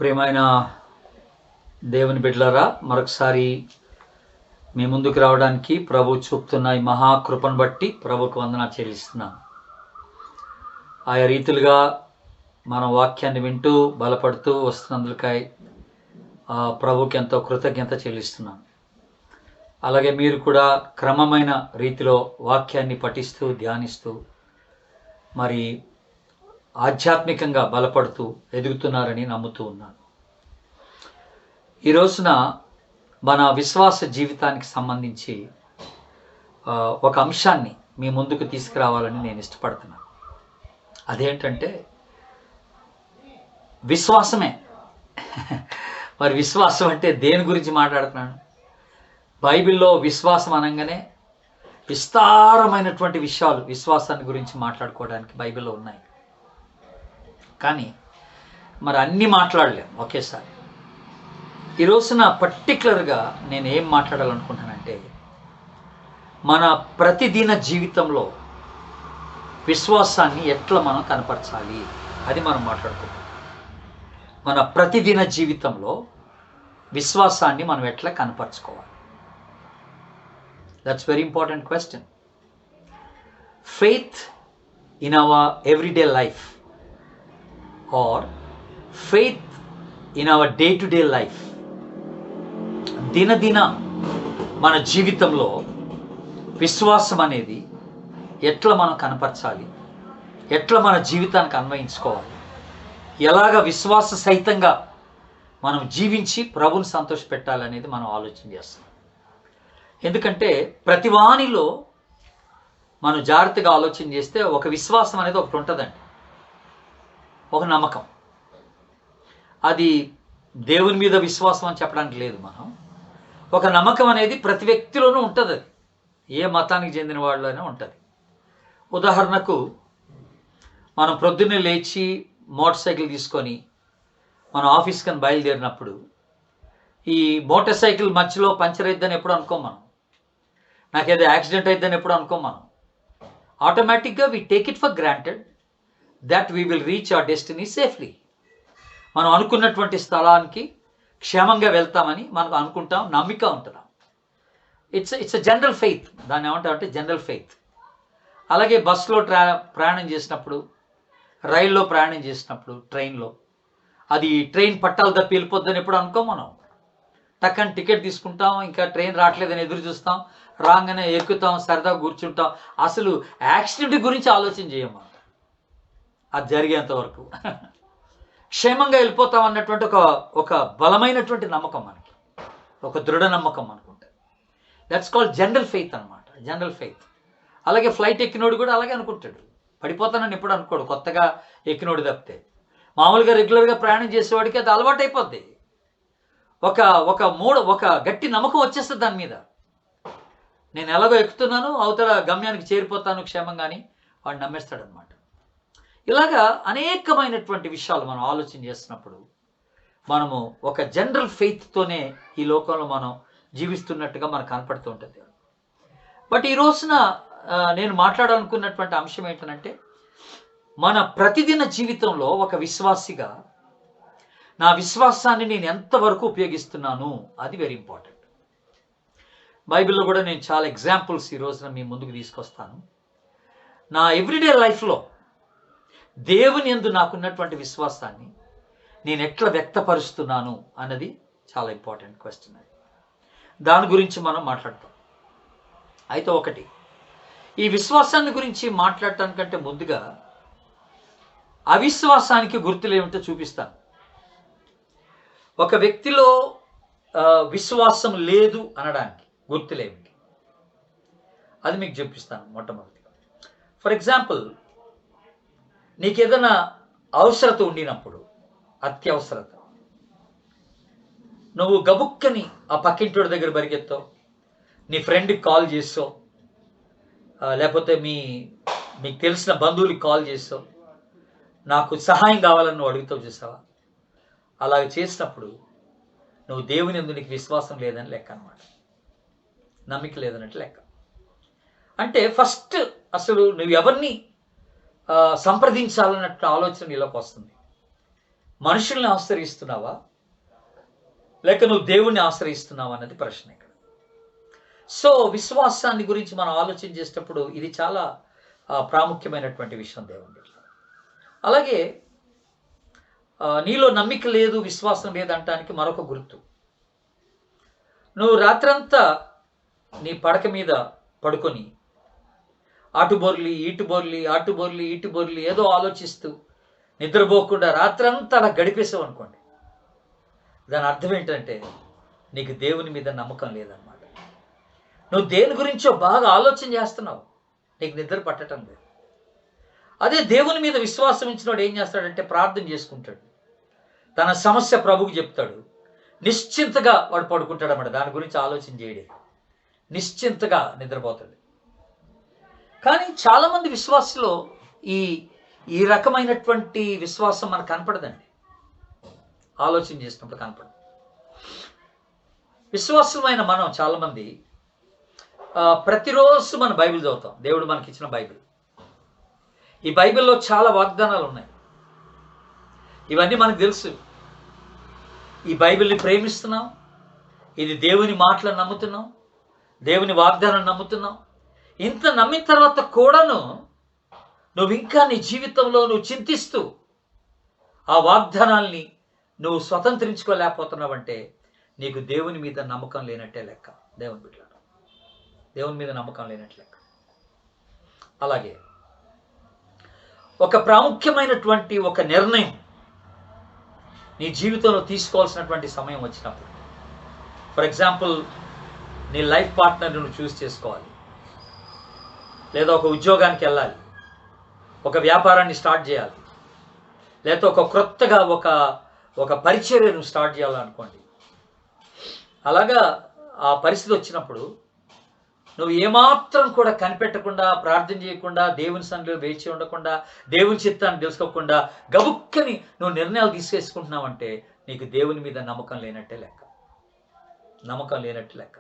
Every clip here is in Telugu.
ప్రియమైన దేవుని బిడ్డలారా, మరొకసారి మీ ముందుకు రావడానికి ప్రభు చూపుతున్న ఈ మహాకృపను బట్టి ప్రభుకు వందనాలు చెల్లిస్తున్నాను. ఆయా రీతులుగా మన వాక్యాన్ని వింటూ బలపడుతూ వస్తున్నందుకై ప్రభుకి ఎంతో కృతజ్ఞత చెల్లిస్తున్నాను. అలాగే మీరు కూడా క్రమమైన రీతిలో వాక్యాన్ని పఠిస్తూ ధ్యానిస్తూ మరి ఆధ్యాత్మికంగా బలపడుతూ ఎదుగుతున్నారని నమ్ముతూ ఉన్నాను. ఈ రోజున మన విశ్వాస జీవితానికి సంబంధించి ఒక అంశాన్ని మీ ముందుకు తీసుకురావాలని నేను ఇష్టపడుతున్నాను. అదేంటంటే విశ్వాసమే. మరి విశ్వాసం అంటే దేని గురించి మాట్లాడుతున్నాను? బైబిల్లో విశ్వాసం అనగానే విస్తారమైనటువంటి విషయాలు విశ్వాసాన్ని గురించి మాట్లాడుకోవడానికి బైబిల్లో ఉన్నాయి. కానీ మరి అన్నీ మాట్లాడలేము ఒకేసారి. ఈ రోజున పర్టికులర్గా నేను ఏం మాట్లాడాలనుకుంటున్నానంటే, మన ప్రతిదిన జీవితంలో విశ్వాసాన్ని ఎట్లా మనం కనపరచాలి అది మనం మాట్లాడుకుంటాం. మన ప్రతిదిన జీవితంలో విశ్వాసాన్ని మనం ఎట్లా కనపరచుకోవాలి? That's very important question. Faith in our everyday life or faith in our day to day life. దినదిన మన జీవితంలో విశ్వాసం అనేది ఎట్లా మనం కనపరచాలి, ఎట్లా మన జీవితానికి అన్వయించుకోవాలి, ఎలాగ విశ్వాస సహితంగా మనం జీవించి ప్రభుని సంతోషపెట్టాలనేది మనం ఆలోచన చేస్తాం. ఎందుకంటే ప్రతివానిలో మనం జాగ్రత్తగా ఆలోచన చేస్తే ఒక విశ్వాసం అనేది ఒకటి ఉంటుందండి, ఒక నమ్మకం. అది దేవుని మీద విశ్వాసం అని చెప్పడానికి లేదు. మనం ఒక నమ్మకం అనేది ప్రతి వ్యక్తిలోనూ ఉంటుంది. అది ఏ మతానికి చెందిన వాళ్ళైనా ఉంటుంది. ఉదాహరణకు మనం ప్రొద్దున్నే లేచి మోటార్ సైకిల్ తీసుకొని మనం ఆఫీస్కి అని బయలుదేరినప్పుడు ఈ మోటార్ సైకిల్ మధ్యలో పంచర్ అయిద్దని ఎప్పుడు అనుకోం మనం. నాకేదో యాక్సిడెంట్ అయిద్దని ఎప్పుడు అనుకోం మనం. ఆటోమేటిక్గా we take it for granted that we will reach our destiny safely. మనం అనుకున్నటువంటి స్థలానికి క్షేమంగా వెళ్తామని మనకు అనుకుంటాం, నమ్మిక ఉంటుందా. It's a general faith. దాన్ని ఏమంటామంటే జనరల్ ఫెయిత్. అలాగే బస్సులో ప్రయాణం చేసినప్పుడు, రైల్లో ప్రయాణం చేసినప్పుడు, ట్రైన్లో అది ట్రైన్ పట్టాలు తప్పి వెళ్ళిపోద్దని ఎప్పుడు అనుకోం మనం. టక్కని టికెట్ తీసుకుంటాం, ఇంకా ట్రైన్ రావట్లేదని ఎదురు చూస్తాం, రాగానే ఎక్కుతాం, సరదాగా కూర్చుంటాం. అసలు యాక్సిడెంట్ గురించి ఆలోచన చేయం మనం అది జరిగేంత వరకు. క్షేమంగా వెళ్ళిపోతాం అన్నటువంటి ఒక బలమైనటువంటి నమ్మకం మనకి, ఒక దృఢ నమ్మకం అనుకుంటే. దట్స్ కాల్డ్ జనరల్ ఫెయిత్ అనమాట, జనరల్ ఫెయిత్. అలాగే ఫ్లైట్ ఎక్కినోడు కూడా అలాగే అనుకుంటాడు, పడిపోతానని ఎప్పుడు అనుకోడు, కొత్తగా ఎక్కినోడు తప్పితే. మామూలుగా రెగ్యులర్గా ప్రయాణం చేసేవాడికి అది అలవాటు అయిపోద్ది. ఒక గట్టి నమ్మకం వచ్చేస్తుంది దాని మీద. నేను ఎలాగో ఎక్కుతున్నాను, అవతల గమ్యానికి చేరిపోతాను క్షేమంగా అని వాడు నమ్మేస్తాడనమాట. ఇలాగా అనేకమైనటువంటి విషయాలు మనం ఆలోచన చేస్తున్నప్పుడు మనము ఒక జనరల్ ఫెయిత్తోనే ఈ లోకంలో మనం జీవిస్తున్నట్టుగా మనకు కనపడుతూ ఉంటుంది. బట్ ఈ రోజున నేను మాట్లాడాలనుకున్నటువంటి అంశం ఏంటంటే, మన ప్రతిదిన జీవితంలో ఒక విశ్వాసిగా నా విశ్వాసాన్ని నేను ఎంతవరకు ఉపయోగిస్తున్నాను అది వెరీ ఇంపార్టెంట్. బైబిల్లో కూడా నేను చాలా ఎగ్జాంపుల్స్ ఈ రోజున మీ ముందుకు తీసుకొస్తాను. నా ఎవ్రీడే లైఫ్లో దేవుని యందు నాకున్నటువంటి విశ్వాసాన్ని నేను ఎట్లా వ్యక్తపరుస్తున్నాను అన్నది చాలా ఇంపార్టెంట్ క్వశ్చన్. అది దాని గురించి మనం మాట్లాడతాం. అయితే ఒకటి, ఈ విశ్వాసాన్ని గురించి మాట్లాడటానికంటే ముందుగా అవిశ్వాసానికి గుర్తులు ఏమిటో చూపిస్తాను. ఒక వ్యక్తిలో విశ్వాసం లేదు అనడానికి గుర్తులేమిటి అది మీకు చూపిస్తాను. మొట్టమొదటిగా ఫర్ ఎగ్జాంపుల్, నీకేదైనా అవసరత ఉండినప్పుడు, అత్యవసరత, నువ్వు గబుక్కని ఆ పక్కింటి దగ్గర పరిగెత్తావు, నీ ఫ్రెండ్కి కాల్ చేస్తావు, లేకపోతే మీకు తెలిసిన బంధువులకి కాల్ చేస్తావు, నాకు సహాయం కావాలని నువ్వు అడుగుతావు, చూసావా? అలాగ చేసినప్పుడు నువ్వు దేవుని యందు నీకు విశ్వాసం లేదని లెక్క అన్నమాట, నమ్మిక లేదన్నట్టు లెక్క. అంటే ఫస్ట్ అసలు నువ్వు ఎవరిని సంప్రదించాలన్నట్టు ఆలోచన నీలోకి వస్తుంది. మనుషుల్ని ఆశ్రయిస్తున్నావా, లేక నువ్వు దేవుణ్ణి ఆశ్రయిస్తున్నావా అన్నది ప్రశ్న ఇక్కడ. సో విశ్వాసాన్ని గురించి మనం ఆలోచన చేసేటప్పుడు ఇది చాలా ప్రాముఖ్యమైనటువంటి విషయం దేవుని. అలాగే నీలో నమ్మిక లేదు, విశ్వాసం లేదంటానికి మరొక గుర్తు, నువ్వు రాత్రంతా నీ పడక మీద పడుకొని అటు బొర్లి ఇటు బొర్లి అటు బొర్లి ఇటు బొర్లి ఏదో ఆలోచిస్తూ నిద్రపోకుండా రాత్రంతా అలా గడిపేసావు అనుకోండి, దాని అర్థం ఏంటంటే నీకు దేవుని మీద నమ్మకం లేదన్నమాట. నువ్వు దేని గురించో బాగా ఆలోచన చేస్తున్నావు, నీకు నిద్ర పట్టడం లేదు. అదే దేవుని మీద విశ్వాసం ఇచ్చినవాడు ఏం చేస్తాడంటే ప్రార్థన చేసుకుంటాడు, తన సమస్య ప్రభువుకి చెప్తాడు, నిశ్చింతగా వాడు పడుకుంటాడు అన్నమాట. దాని గురించి ఆలోచన చేయడే, నిశ్చింతగా నిద్రపోతాడు. కానీ చాలామంది విశ్వాసంలో ఈ రకమైనటువంటి విశ్వాసం మనకు కనపడదండి, ఆలోచన చేసినప్పుడు కనపడదు. విశ్వాసమైన మనం చాలామంది ప్రతిరోజు మన బైబిల్ చదువుతాం, దేవుడు మనకి ఇచ్చిన బైబిల్. ఈ బైబిల్లో చాలా వాగ్దానాలు ఉన్నాయి, ఇవన్నీ మనకు తెలుసు. ఈ బైబిల్ని ప్రేమిస్తున్నాం, ఇది దేవుని మాటలను నమ్ముతున్నాం, దేవుని వాగ్దానాన్ని నమ్ముతున్నాం. ఇంత నమ్మిన తర్వాత కూడాను నువ్వు ఇంకా నీ జీవితంలో నువ్వు చింతిస్తూ ఆ వాగ్దానాల్ని నువ్వు స్వతంత్రించుకోలేకపోతున్నావంటే నీకు దేవుని మీద నమ్మకం లేనట్టే లెక్క. దేవుని బిడ్డ, దేవుని మీద నమ్మకం లేనట్టు లెక్క. అలాగే ఒక ప్రాముఖ్యమైనటువంటి ఒక నిర్ణయం నీ జీవితంలో తీసుకోవాల్సినటువంటి సమయం వచ్చినప్పుడు, ఫర్ ఎగ్జాంపుల్ నీ లైఫ్ పార్ట్నర్ని నువ్వు చూస్ చేసుకోవాలి, లేదా ఒక ఉద్యోగానికి వెళ్ళాలి, ఒక వ్యాపారాన్ని స్టార్ట్ చేయాలి, లేదా ఒక క్రొత్తగా ఒక పరిచర్యను స్టార్ట్ చేయాలనుకోండి. అలాగా ఆ పరిస్థితి వచ్చినప్పుడు నువ్వు ఏమాత్రం కూడా కనిపెట్టకుండా, ప్రార్థన చేయకుండా, దేవుని సన్నిధిలో వేచి ఉండకుండా, దేవుని చిత్తాన్ని తెలుసుకోకుండా గబుక్కని నువ్వు నిర్ణయాలు తీసేసుకుంటున్నావంటే నీకు దేవుని మీద నమ్మకం లేనట్టే లెక్క, నమ్మకం లేనట్టు లెక్క.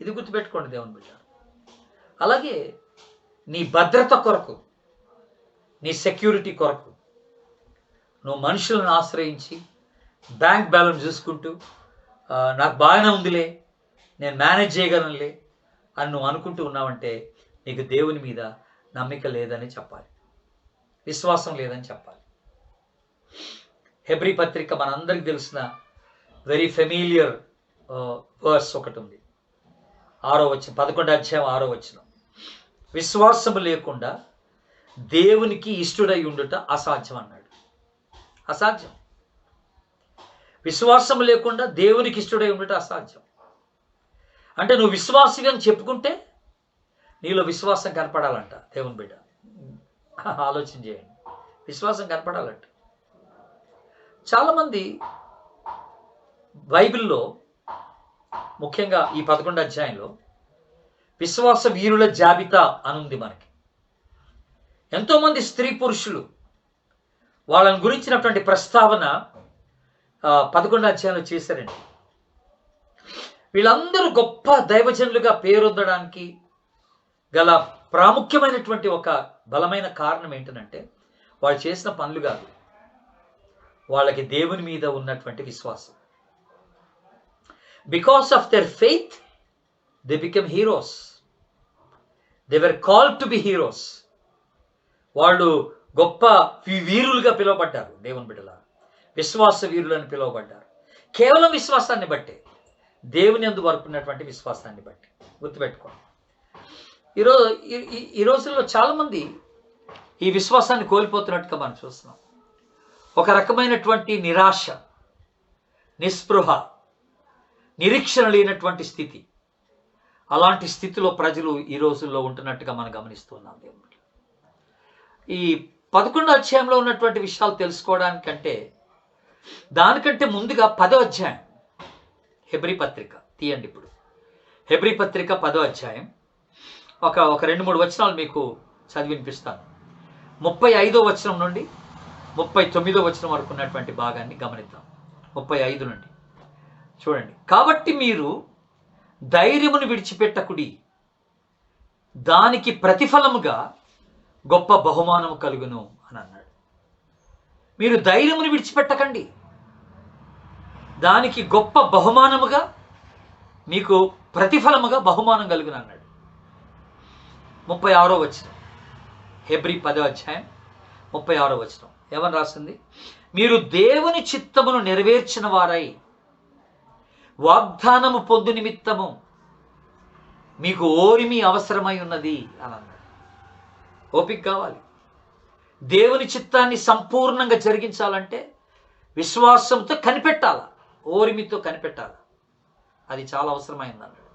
ఇది గుర్తుపెట్టుకోండి దేవుని బిడ్డ. అలాగే నీ భద్రత కొరకు, నీ సెక్యూరిటీ కొరకు నువ్వు మనుషులను ఆశ్రయించి బ్యాంక్ బ్యాలెన్స్ చూసుకుంటూ నాకు బాగానే ఉందిలే, నేను మేనేజ్ చేయగలనులే అని నువ్వు అనుకుంటూ ఉన్నావంటే నీకు దేవుని మీద నమ్మిక లేదని చెప్పాలి, విశ్వాసం లేదని చెప్పాలి. హెబ్రీ పత్రిక మనందరికి తెలిసిన వెరీ ఫెమిలియర్ వర్స్ ఒకటి ఉంది, 11వ అధ్యాయం 6వ వచనం. విశ్వాసము లేకుండా దేవునికి ఇష్టడై ఉండుట అసాధ్యం అన్నాడు. అసాధ్యం. విశ్వాసము లేకుండా దేవునికి ఇష్టడై ఉండుట అసాధ్యం. అంటే నువ్వు విశ్వాసివి అని చెప్పుకుంటే నీలో విశ్వాసం కనపడాలంట. దేవుని బిడ్డ ఆలోచన చేయండి, విశ్వాసం కనపడాలంట. చాలామంది బైబిల్లో ముఖ్యంగా ఈ 11వ అధ్యాయంలో విశ్వాస వీరుల జాబితా అనుంది మనకి. ఎంతోమంది స్త్రీ పురుషులు వాళ్ళని గురించినటువంటి ప్రస్తావన 11వ అధ్యాయంలో చేశారండి. వీళ్ళందరూ గొప్ప దైవజనులుగా పేరొందడానికి గల ప్రాముఖ్యమైనటువంటి ఒక బలమైన కారణం ఏంటంటే వాళ్ళు చేసిన పనులు కాదు, వాళ్ళకి దేవుని మీద ఉన్నటువంటి విశ్వాసం. Because of their faith they became heroes. They were called to be heroes. వాళ్ళు గొప్ప వీరులుగా పిలువబడ్డారు. దేవుని బిడ్డల విశ్వాస వీరులని పిలువబడ్డారు. కేవలం విశ్వాసాన్ని బట్టి, దేవుని యందు వరకున్నటువంటి విశ్వాసాన్ని బట్టి. గుర్తుపెట్టుకోండి. ఈ రోజుల్లో చాలామంది ఈ విశ్వాసాన్ని కోల్పోతున్నట్టుగా మనం చూస్తున్నాం. ఒక రకమైనటువంటి నిరాశ, నిస్పృహ, నిరీక్షణ లేనటువంటి స్థితి, అలాంటి స్థితిలో ప్రజలు ఈ రోజుల్లో ఉంటున్నట్టుగా మనం గమనిస్తున్నాం. దేవుడు ఈ 11వ అధ్యాయంలో ఉన్నటువంటి విషయాలు తెలుసుకోవడానికంటే దానికంటే ముందుగా 10వ అధ్యాయం హెబ్రీ పత్రిక తీయండి. ఇప్పుడు హెబ్రీ పత్రిక 10వ అధ్యాయం ఒక 2-3 వచనాలు మీకు చదివి వినిపిస్తాను. 35వ వచనం నుండి 39వ వచనం వరకు ఉన్నటువంటి భాగాన్ని గమనిద్దాం. 35 నుండి చూడండి. కాబట్టి మీరు ధైర్యమును విడిచిపెట్టకుడి, దానికి ప్రతిఫలముగా గొప్ప బహుమానము కలుగును అని అన్నాడు. మీరు ధైర్యమును విడిచిపెట్టకండి, దానికి గొప్ప బహుమానముగా మీకు ప్రతిఫలముగా బహుమానం కలుగును అన్నాడు. 36వ వచనం, హెబ్రీ 10వ అధ్యాయం 36వ వచనం ఏమని రాసింది? మీరు దేవుని చిత్తమును నెరవేర్చిన వారై వాగ్దానము పొందు నిమిత్తము మీకు ఓరిమి అవసరమై ఉన్నది అని అన్నాడు. ఓపిక కావాలి. దేవుని చిత్తాన్ని సంపూర్ణంగా జరిగించాలంటే విశ్వాసంతో కనిపెట్టాలి, ఓరిమితో కనిపెట్టాలి. అది చాలా అవసరమైంది అన్నాడు.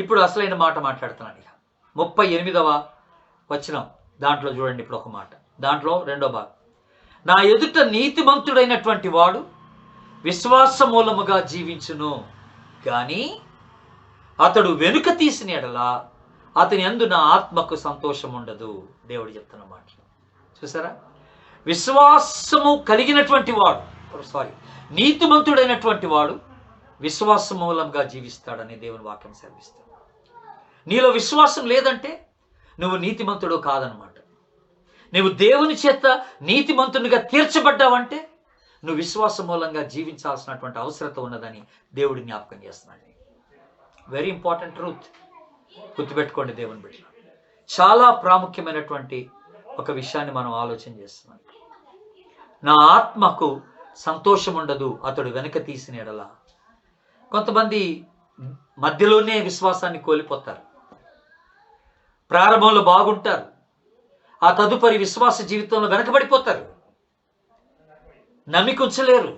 ఇప్పుడు అసలైన మాట మాట్లాడుతున్నాను. ఇక 38వ వచనం దాంట్లో చూడండి. ఇప్పుడు ఒక మాట, దాంట్లో రెండో భాగం, నా ఎదుట నీతిమంతుడైనటువంటి వాడు విశ్వాస మూలముగా జీవించును, కానీ అతడు వెనుక తీసిన ఎడల అతని యందు నా ఆత్మకు సంతోషం ఉండదు. దేవుడు చెప్తున్న మాట చూసారా? విశ్వాసము కలిగినటువంటి వాడు, నీతిమంతుడైనటువంటి వాడు విశ్వాస మూలంగా జీవిస్తాడని దేవుని వాక్యం సెలవిస్తాడు. నీలో విశ్వాసం లేదంటే నువ్వు నీతిమంతుడు కాదనమాట. నువ్వు దేవుని చేత నీతిమంతునిగా తీర్చబడ్డావంటే నువ్వు విశ్వాస మూలంగా జీవించాల్సినటువంటి అవసరత ఉన్నదని దేవుడు జ్ఞాపకం చేస్తున్నాడు. వెరీ ఇంపార్టెంట్ ట్రూత్, గుర్తుపెట్టుకోండి దేవుని బిడ్డ. చాలా ప్రాముఖ్యమైనటువంటి ఒక విషయాన్ని మనం ఆలోచన చేస్తున్నాం. నా ఆత్మకు సంతోషం ఉండదు అతడు వెనక తీసిన ఎడల. కొంతమంది మధ్యలోనే విశ్వాసాన్ని కోల్పోతారు. ప్రారంభంలో బాగుంటారు, ఆ తదుపరి విశ్వాస జీవితంలో వెనకబడిపోతారు. నమ్మిక ఉంచలేరు,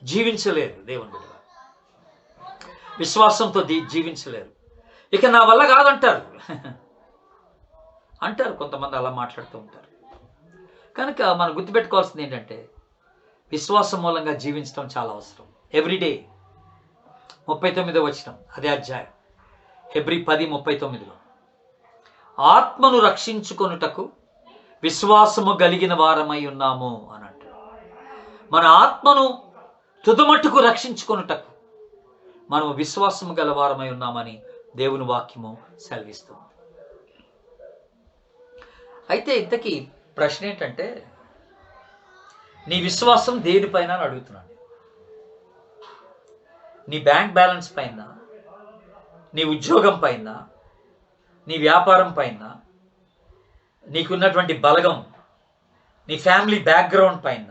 జీవించలేరు. దేవుని బిడ్డ విశ్వాసంతో జీవించలేరు. ఇక నా వల్ల కాదంటారు అంటారు. కొంతమంది అలా మాట్లాడుతూ ఉంటారు. కనుక మనం గుర్తుపెట్టుకోవాల్సింది ఏంటంటే విశ్వాసం మూలంగా జీవించడం చాలా అవసరం. ఎవ్రీడే 39వ వచనం అదే అధ్యాయం, హెబ్రీ 10:39లో ఆత్మను రక్షించుకొనుటకు విశ్వాసము కలిగిన వారమై ఉన్నాము అని అంటారు. మన ఆత్మను తుదమట్టుకు రక్షించుకొనుటకు మనము విశ్వాసము గల వారమై ఉన్నామని దేవుని వాక్యము సెలవిస్తుంది. అయితే ఇంతకీ ప్రశ్న ఏంటంటే, నీ విశ్వాసం దేనిపైన అని అడుగుతున్నాను. నీ బ్యాంక్ బ్యాలెన్స్ పైన, నీ ఉద్యోగం పైన, నీ వ్యాపారం పైన, నీకున్నటువంటి బలగం, నీ ఫ్యామిలీ బ్యాక్గ్రౌండ్ పైన,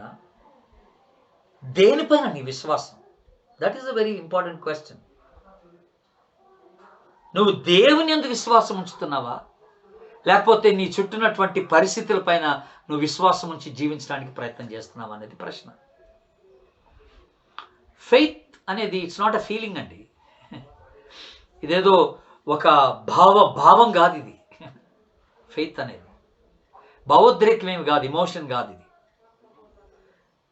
దేనిపైన నీ విశ్వాసం? That is a very important question. నువ్వు దేవుని యందు విశ్వాసం ఉంచుతున్నావా, లేకపోతే నీ చుట్టూనటువంటి పరిస్థితుల పైన నువ్వు విశ్వాసం ఉంచి జీవించడానికి ప్రయత్నం చేస్తున్నావా అనేది ప్రశ్న. ఫెయిత్ అనేది ఇట్స్ నాట్ అ ఫీలింగ్ అండి. ఇదేదో ఒక భావం కాదు ఇది. ఫెయిత్ అనేది భావోద్రేకమేమి కాదు, ఎమోషన్ కాదు. ఇది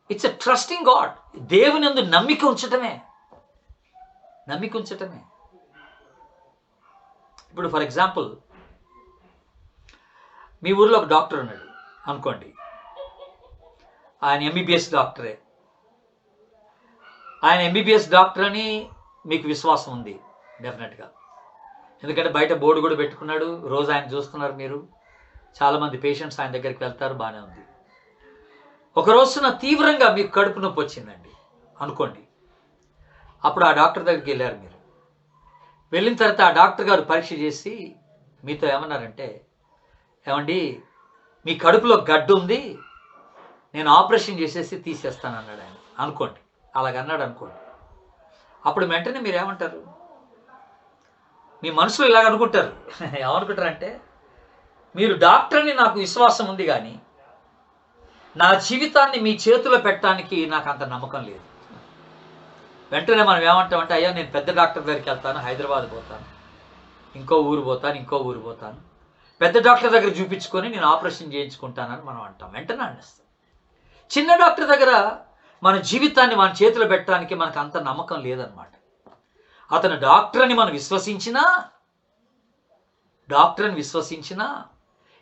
ఇట్స్ ఎ ట్రస్టింగ్ గాడ్. దేవుని యందు నమ్మిక ఉంచటమే. ఇప్పుడు ఫర్ ఎగ్జాంపుల్, మీ ఊర్లో ఒక డాక్టర్ ఉన్నాడు అనుకోండి. ఆయన ఎంబీబీఎస్ డాక్టరే. ఆయన ఎంబీబీఎస్ డాక్టర్ అని మీకు విశ్వాసం ఉంది డెఫినెట్గా. ఎందుకంటే బయట బోర్డు కూడా పెట్టుకున్నాడు, రోజు ఆయన చూస్తున్నారు మీరు. చాలామంది పేషెంట్స్ ఆయన దగ్గరికి వెళ్తారు, బాగానే ఉంది. ఒక రోజున తీవ్రంగా మీకు కడుపు నొప్పి వచ్చిందండి అనుకోండి. అప్పుడు ఆ డాక్టర్ దగ్గరికి వెళ్ళారు మీరు. వెళ్ళిన తర్వాత ఆ డాక్టర్ గారు పరీక్ష చేసి మీతో ఏమన్నారంటే, ఏమండి మీ కడుపులో గడ్డు ఉంది, నేను ఆపరేషన్ చేసేసి తీసేస్తాను అన్నాడు ఆయన అనుకోండి. అలాగన్నాడు అనుకోండి. అప్పుడు వెంటనే మీరు ఏమంటారు? మీ మనసులో ఇలాగ అనుకుంటారు. ఏమనుకుంటారంటే, మీరు డాక్టర్ని నాకు విశ్వాసం ఉంది, కానీ నా జీవితాన్ని మీ చేతిలో పెట్టడానికి నాకు అంత నమ్మకం లేదు. వెంటనే మనం ఏమంటామంటే, అయ్యా నేను పెద్ద డాక్టర్ దగ్గరికి వెళ్తాను, హైదరాబాద్ పోతాను, ఇంకో ఊరు పోతాను, పెద్ద డాక్టర్ దగ్గర చూపించుకొని నేను ఆపరేషన్ చేయించుకుంటానని మనం అంటాం. వెంటనే అనేస్తాం. చిన్న డాక్టర్ దగ్గర మన జీవితాన్ని మన చేతిలో పెట్టడానికి మనకు అంత నమ్మకం లేదనమాట. అతను డాక్టర్ని మనం విశ్వసించినా,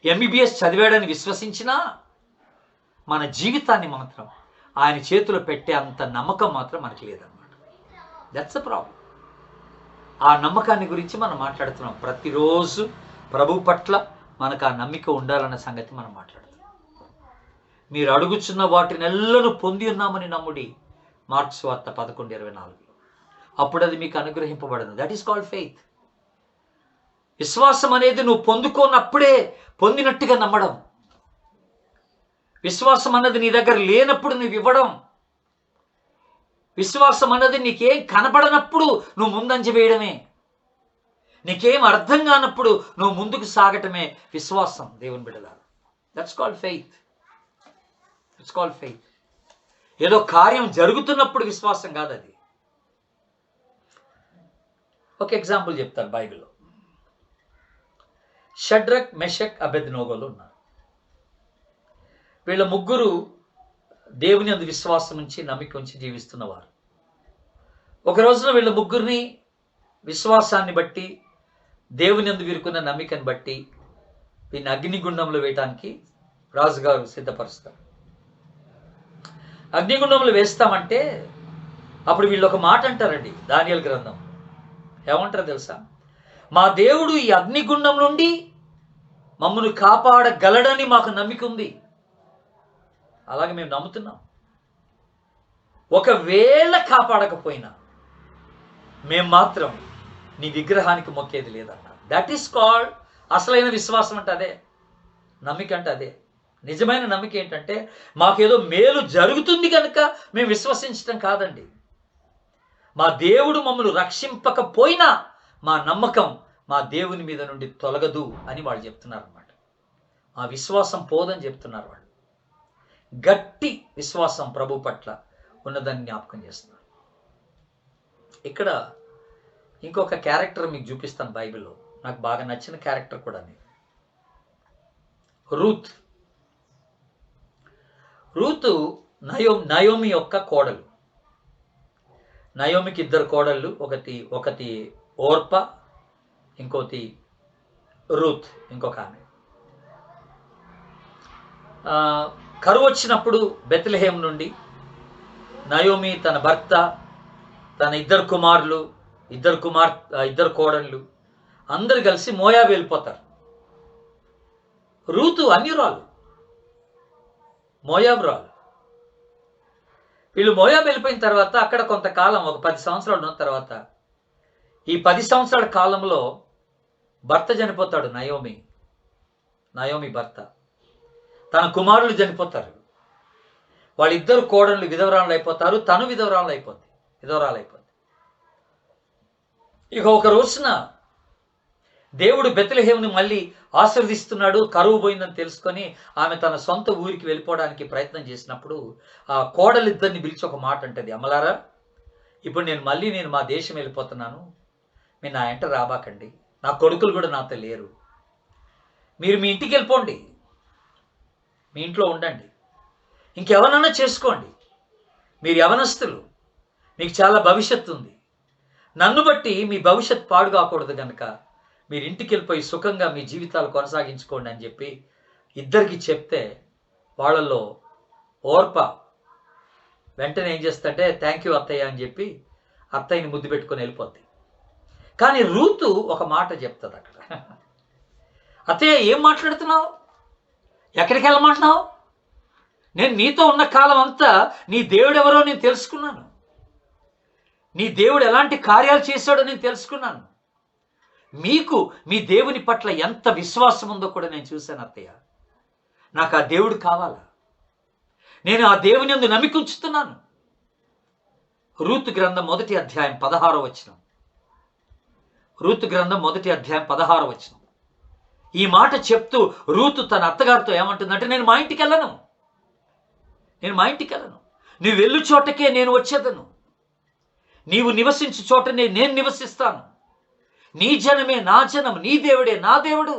ఎంబీబీఎస్ చదివాడని విశ్వసించినా, మన జీవితాన్ని మాత్రం ఆయన చేతిలో పెట్టే అంత నమ్మకం మాత్రం మనకి లేదన్నమాట. That's a problem. ఆ నమ్మకాన్ని గురించి మనం మాట్లాడుతున్నాం. ప్రతిరోజు ప్రభు పట్ల మనకు ఆ నమ్మిక ఉండాలన్న సంగతి మనం మాట్లాడుతున్నాం. మీరు అడుగుచున్న వాటినెల్లను పొంది ఉన్నామని నమ్ముడి. మార్క్స్ వార్త 11:24. అప్పుడు అది మీకు అనుగ్రహింపబడను. That is called faith. విశ్వాసం అనేది నువ్వు పొందుకోనప్పుడే పొందినట్టుగా నమ్మడం. విశ్వాసం అన్నది నీ దగ్గర లేనప్పుడు నువ్వు ఇవ్వడం. విశ్వాసం అన్నది నీకేం కనబడనప్పుడు నువ్వు ముందంజ వేయడమే. నీకేం అర్థం కానప్పుడు నువ్వు ముందుకు సాగటమే విశ్వాసం. దేవుని బిడ్డలారా, that's called faith. It's called faith. ఏదో కార్యం జరుగుతున్నప్పుడు విశ్వాసం కాదు అది. ఒక ఎగ్జాంపుల్ చెప్తాను. బైబిల్లో షడ్రక్, మెషక్, అబెద్నెగోలు ఉన్నారు. వీళ్ళ ముగ్గురు దేవుని యందు విశ్వాసం ఉంచి నమ్మిక ఉంచి జీవిస్తున్నవారు. ఒక రోజున వీళ్ళ ముగ్గురిని విశ్వాసాన్ని బట్టి, దేవుని యందు వీరుకున్న నమ్మికను బట్టి వీరిని అగ్నిగుండంలో వేయటానికి రాజుగారు సిద్ధపరుస్తారు. అగ్నిగుండంలో వేస్తామంటే అప్పుడు వీళ్ళు ఒక మాట అంటారండి. దానియేలు గ్రంథం ఏమంటారు తెలుసా? మా దేవుడు ఈ అగ్నిగుండం నుండి మమ్మల్ని కాపాడగలడని మాకు నమ్మిక ఉంది. అలాగే మేము నమ్ముతున్నాం. ఒకవేళ కాపాడకపోయినా మేము మాత్రం నీ విగ్రహానికి మొక్కేది లేదన్న. దట్ ఈస్ కాల్డ్ అసలైన విశ్వాసం అంటే అదే. నమ్మిక అంటే అదే. నిజమైన నమ్మిక ఏంటంటే మాకేదో మేలు జరుగుతుంది కనుక మేము విశ్వసించటం కాదండి. మా దేవుడు మమ్మల్ని రక్షింపకపోయినా మా నమ్మకం మా దేవుని మీద నుండి తొలగదు అని వాళ్ళు చెప్తున్నారు అన్నమాట. మా విశ్వాసం పోదని చెప్తున్నారు వాళ్ళు. గట్టి విశ్వాసం ప్రభు పట్ల ఉన్నదని జ్ఞాపకం చేస్తున్నారు. ఇక్కడ ఇంకొక క్యారెక్టర్ మీకు చూపిస్తాను బైబిల్లో. నాకు బాగా నచ్చిన క్యారెక్టర్ కూడా. రూతు నయోమి యొక్క కోడలు. నయోమికి ఇద్దరు కోడళ్ళు. ఒకటి ఓర్ప, ఇంకోటి రూత్, ఇంకొక ఆమె. కరువు వచ్చినప్పుడు బెత్లెహేం నుండి నయోమి తన భర్త, తన ఇద్దరు కుమారులు, ఇద్దరు కోడళ్ళు అందరు కలిసి మోయాబు వెళ్ళిపోతారు. రూతు అన్యురాలు, మోయాబు రాలు. వీళ్ళు మోయాబు వెళ్ళిపోయిన తర్వాత అక్కడ కొంతకాలం, ఒక 10 సంవత్సరాలు ఉన్న తర్వాత, ఈ 10 సంవత్సరాల కాలంలో భర్త చనిపోతాడు. నయోమి భర్త. తన కుమారులు చనిపోతారు. వాళ్ళిద్దరు కోడళ్ళు విధవరాలు అయిపోతారు. తను విధవరాలు అయిపోద్ది. ఇక ఒక రోజున దేవుడు బెత్లెహేముని మళ్ళీ ఆశీర్వదిస్తున్నాడు. కరువు పోయిందని తెలుసుకొని ఆమె తన సొంత ఊరికి వెళ్ళిపోవడానికి ప్రయత్నం చేసినప్పుడు ఆ కోడలిద్దరిని పిలిచి ఒక మాట అంటది. అమ్మలారా, ఇప్పుడు నేను మా దేశం వెళ్ళిపోతున్నాను. మీరు నా ఎంట రాబాకండి. నా కొడుకులు కూడా నాతో లేరు. మీరు మీ ఇంటికి వెళ్ళిపోండి. మీ ఇంట్లో ఉండండి. ఇంకెవరన్నా చేసుకోండి. మీరు యవనస్తులు, మీకు చాలా భవిష్యత్తు ఉంది. నన్ను బట్టి మీ భవిష్యత్తు పాడు కాకూడదు కనుక మీరు ఇంటికి వెళ్ళిపోయి సుఖంగా మీ జీవితాలు కొనసాగించుకోండి అని చెప్పి ఇద్దరికి చెప్తే, వాళ్ళల్లో ఓర్ప వెంటనే ఏం చేస్తుంటే థ్యాంక్ యూ అత్తయ్య అని చెప్పి అత్తయ్యని ముద్దు పెట్టుకొని వెళ్ళిపోద్ది. కానీ రూతు ఒక మాట చెప్తుంది అక్కడ. అత్తయ్య, ఏం మాట్లాడుతున్నావు? ఎక్కడికి వెళ్ళమంటున్నావు? నేను నీతో ఉన్న కాలం అంతా నీ దేవుడు ఎవరో నేను తెలుసుకున్నాను. నీ దేవుడు ఎలాంటి కార్యాలు చేశాడో నేను తెలుసుకున్నాను. మీకు మీ దేవుని పట్ల ఎంత విశ్వాసం ఉందో కూడా నేను చూశాను అత్తయ్య. నాకు ఆ దేవుడు కావాలా? నేను ఆ దేవుని యందు నమ్మిక ఉంచుతున్నాను. రూతు గ్రంథం 1వ అధ్యాయం 16వ వచనం. రూతు గ్రంథం 1వ అధ్యాయం 16వ వచనం. ఈ మాట చెప్తూ రూతు తన అత్తగారితో ఏమంటుందంటే, నేను మా ఇంటికి వెళ్ళను. నువ్వు వెళ్ళు చోటకే నేను వచ్చేదను. నీవు నివసించు చోటనే నేను నివసిస్తాను. నీ జనమే నా జనం, నీ దేవుడే నా దేవుడు.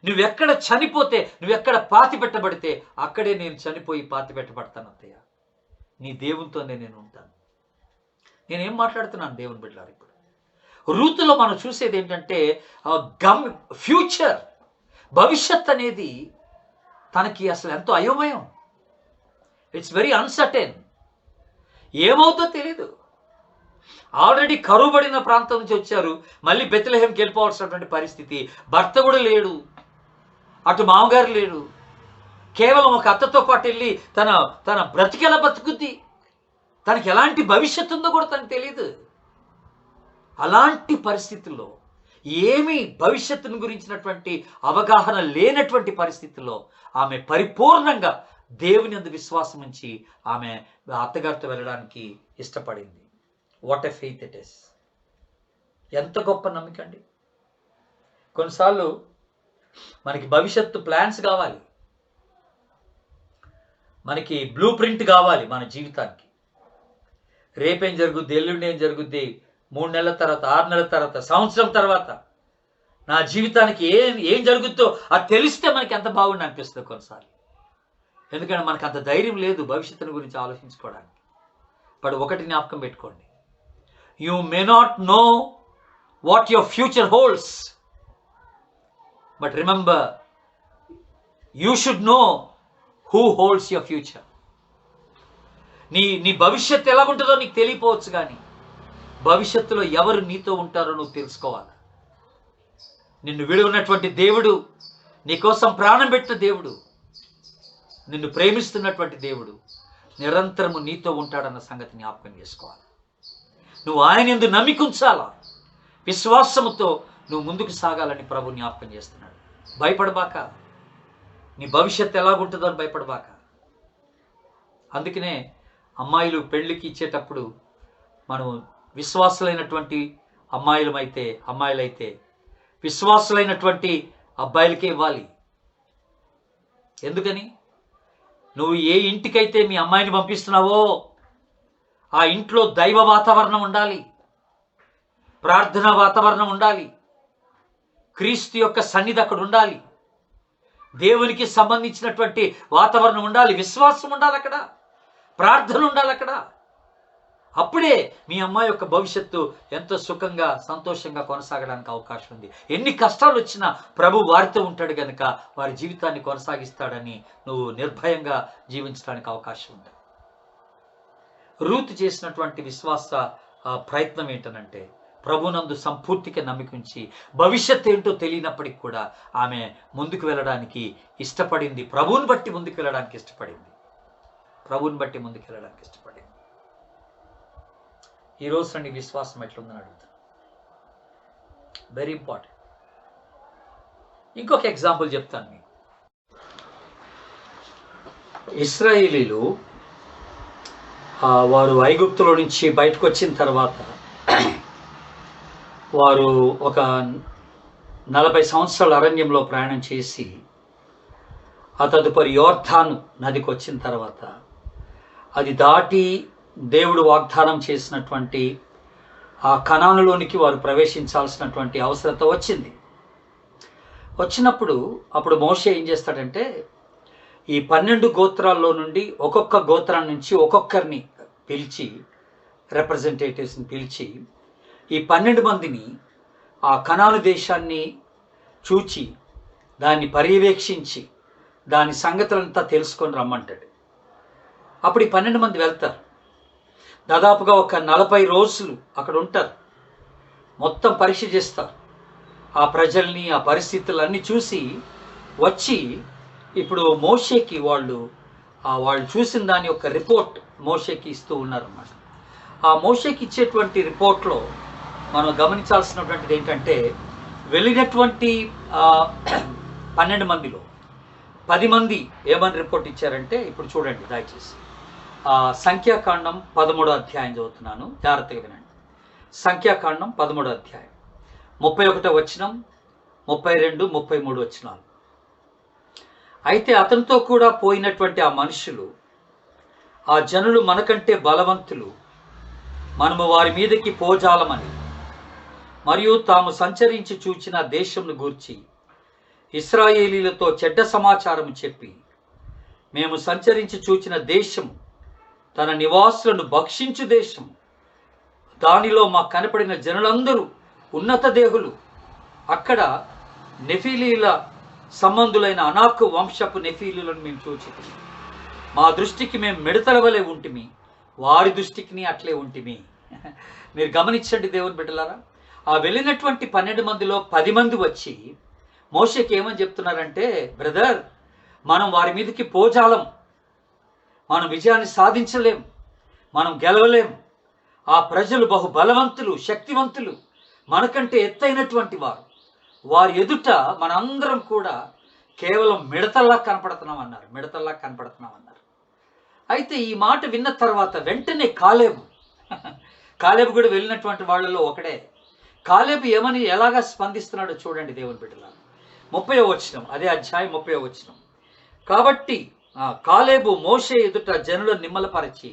నువ్వెక్కడ చనిపోతే, నువ్వెక్కడ పాతి పెట్టబడితే అక్కడే నేను చనిపోయి పాతి పెట్టబడతాను అత్తయ్య. నీ దేవునితోనే నేను ఉంటాను. నేనేం మాట్లాడుతున్నాను దేవుని బిడ్డలారా? ఇప్పుడు రూతులో మనం చూసేది ఏంటంటే ఫ్యూచర్, భవిష్యత్ అనేది తనకి అసలు ఎంతో అయోమయం. It's very uncertain. ఏమవుతో తెలీదు. ఆల్రెడీ కరువుబడిన ప్రాంతం నుంచి వచ్చారు. మళ్ళీ బెత్లెహేంకి వెళ్ళిపోవాల్సినటువంటి పరిస్థితి. భర్త కూడా లేడు, అటు మామగారు లేడు. కేవలం ఒక అత్తతో పాటు వెళ్ళి తన తన బ్రతికెలా బతుకుద్ది, తనకి ఎలాంటి భవిష్యత్తు ఉందో కూడా తనకు తెలియదు. అలాంటి పరిస్థితుల్లో, ఏమీ భవిష్యత్తును గురించినటువంటి అవగాహన లేనటువంటి పరిస్థితుల్లో ఆమె పరిపూర్ణంగా దేవుని యందు విశ్వాసం ఉంచి ఆమె అత్తగారితో వెళ్ళడానికి ఇష్టపడింది. What a faith it is! ఎంత గొప్ప నమ్మిక అండి. కొన్నిసార్లు మనకి భవిష్యత్తు ప్లాన్స్ కావాలి, మనకి బ్లూ ప్రింట్ కావాలి మన జీవితానికి. రేపేం జరుగుద్ది, ఎల్లుండి ఏం జరుగుద్ది, 3 నెలల తర్వాత, 6 నెలల తర్వాత, సంవత్సరం తర్వాత నా జీవితానికి ఏం జరుగుద్దో అది తెలిస్తే మనకి ఎంత బాగుండి అనిపిస్తుంది కొన్నిసార్లు. ఎందుకంటే మనకు అంత ధైర్యం లేదు భవిష్యత్తుని గురించి ఆలోచించుకోవడానికి. బట్ ఒకటి జ్ఞాపకం పెట్టుకోండి, you may not know what your future holds, but remember you should know who holds your future. నీ భవిష్యత్తు ఎలా ఉంటుందో నీకు తెలియపోవచ్చు, కానీ భవిష్యత్తులో ఎవరు నీతో ఉంటారో నువ్వు తెలుసుకోవాలి. నిన్ను విడువనటువంటి దేవుడు, నీకోసం ప్రాణం పెట్టిన దేవుడు, నిన్ను ప్రేమిస్తున్నటువంటి దేవుడు నిరంతరము నీతో ఉంటాడన్న సంగతి జ్ఞాపకం చేసుకోవాలి. నువ్వు ఆయన యందు నమ్మిక ఉంచాలా, విశ్వాసముతో నువ్వు ముందుకు సాగాలని ప్రభు జ్ఞాపకం చేస్తున్నాడు. భయపడబాక, నీ భవిష్యత్తు ఎలాగుంటుందో అని భయపడబాక. అందుకనే అమ్మాయిలు పెళ్లికి ఇచ్చేటప్పుడు మనం విశ్వాసులైనటువంటి అమ్మాయిలైతే విశ్వాసులైనటువంటి అబ్బాయిలకే ఇవ్వాలి. ఎందుకని? నువ్వు ఏ ఇంటికైతే మీ అమ్మాయిని పంపిస్తున్నావో ఆ ఇంట్లో దైవ వాతావరణం ఉండాలి, ప్రార్థనా వాతావరణం ఉండాలి, క్రీస్తు యొక్క సన్నిధి అక్కడ ఉండాలి, దేవునికి సంబంధించినటువంటి వాతావరణం ఉండాలి, విశ్వాసం ఉండాలి, అక్కడ ప్రార్థన ఉండాలి అక్కడ. అప్పుడే మీ అమ్మాయి యొక్క భవిష్యత్తు ఎంతో సుఖంగా సంతోషంగా కొనసాగడానికి అవకాశం ఉంది. ఎన్ని కష్టాలు వచ్చినా ప్రభు వారితో ఉంటాడు కనుక వారి జీవితాన్ని కొనసాగిస్తాడని నువ్వు నిర్భయంగా జీవించడానికి అవకాశం ఉంది. రూతు చేసినటువంటి విశ్వాస ప్రయత్నం ఏంటనంటే, ప్రభునందు సంపూర్తిగా నమ్మికుంచి భవిష్యత్ ఏంటో తెలియనప్పటికి కూడా ఆమె ముందుకు వెళ్ళడానికి ఇష్టపడింది. ప్రభువుని బట్టి ముందుకు వెళ్ళడానికి ఇష్టపడింది. ఈరోజు నీ విశ్వాసం ఎట్లుందని అడుగుతాను. Very important. ఇంకొక ఎగ్జాంపుల్ చెప్తాను మీకు. ఇశ్రాయేలీలు వారు ఐగుప్తులో నుంచి బయటకు వచ్చిన తర్వాత వారు ఒక 40 సంవత్సరాల అరణ్యంలో ప్రయాణం చేసి ఆ తదుపరి యోర్దాను నదికి వచ్చిన తర్వాత అది దాటి దేవుడు వాగ్దానం చేసినటువంటి ఆ కనానులోనికి వారు ప్రవేశించాల్సినటువంటి అవసరత వచ్చినప్పుడు అప్పుడు మోషే ఏం చేస్తాడంటే, ఈ 12 గోత్రాల్లో నుండి ఒక్కొక్క గోత్రం నుంచి ఒక్కొక్కరిని పిలిచి, రిప్రజెంటేటివ్స్ని పిలిచి ఈ 12 మందిని ఆ కనాను దేశాన్ని చూచి దాన్ని పర్యవేక్షించి దాని సంగతులంతా తెలుసుకొని రమ్మంటాడు. అప్పుడు ఈ 12 మంది వెళ్తారు. దాదాపుగా ఒక 40 రోజులు అక్కడ ఉంటారు. మొత్తం పరీక్ష చేస్తారు. ఆ ప్రజల్ని, ఆ పరిస్థితులన్నీ చూసి వచ్చి ఇప్పుడు మోషేకి వాళ్ళు చూసిన దాని యొక్క రిపోర్ట్ మోషేకి ఇస్తూ ఉన్నారన్నమాట. ఆ మోషేకి ఇచ్చేటువంటి రిపోర్ట్లో మనం గమనించాల్సినటువంటిది ఏంటంటే, వెళ్ళినటువంటి 12 మందిలో 10 మంది ఏమని రిపోర్ట్ ఇచ్చారంటే, ఇప్పుడు చూడండి దయచేసి. సంఖ్యాకాండం 13వ అధ్యాయం చదువుతున్నాను, జాగ్రత్తగా వినండి. సంఖ్యాకాండం 13వ అధ్యాయం 31వ వచనం, 32, 33 వచనాలు. అయితే అతనితో కూడా పోయినటువంటి ఆ మనుషులు, ఆ జనులు మనకంటే బలవంతులు, మనము వారి మీదకి పోజాలమని మరియు తాము సంచరించి చూచిన దేశంను గూర్చి ఇశ్రాయేలీలతో చెడ్డ సమాచారం చెప్పి, మేము సంచరించి చూచిన దేశం తన నివాసులను భక్షించు దేశం, దానిలో మాకు కనపడిన జనులందరూ ఉన్నత దేహులు, అక్కడ నెఫీలీల సంబంధులైన అనాకు వంశపు నెఫీలులను మేము చూచితిమి. మా దృష్టికి మేము మిడతల వలె ఉంటిమి, వారి దృష్టికి అట్లే ఉంటిమి. మీరు గమనించండి దేవుని బిడ్డలారా, ఆ వెళ్ళినటువంటి 12 మందిలో 10 మంది వచ్చి మోషేకి ఏమని చెప్తున్నారంటే, బ్రదర్, మనం వారి మీదకి పోజాలం, మనం విజయాన్ని సాధించలేం, మనం గెలవలేం. ఆ ప్రజలు బహు బలవంతులు, శక్తివంతులు, మనకంటే ఎత్తైనటువంటి వారు. వారి ఎదుట మనందరం కూడా కేవలం మిడతల్లా కనపడుతున్నాం అన్నారు. అయితే ఈ మాట విన్న తర్వాత వెంటనే కాలేబు కూడా వెళ్ళినటువంటి వాళ్ళలో ఒకడే. కాలేబు ఎలాగా స్పందిస్తున్నాడో చూడండి దేవుని బిడ్డలారా. 30వ వచనం, అదే అధ్యాయం 30వ వచనం. కాబట్టి కాలేబు మోషే ఎదుట జనులను నిమ్మలపరిచి,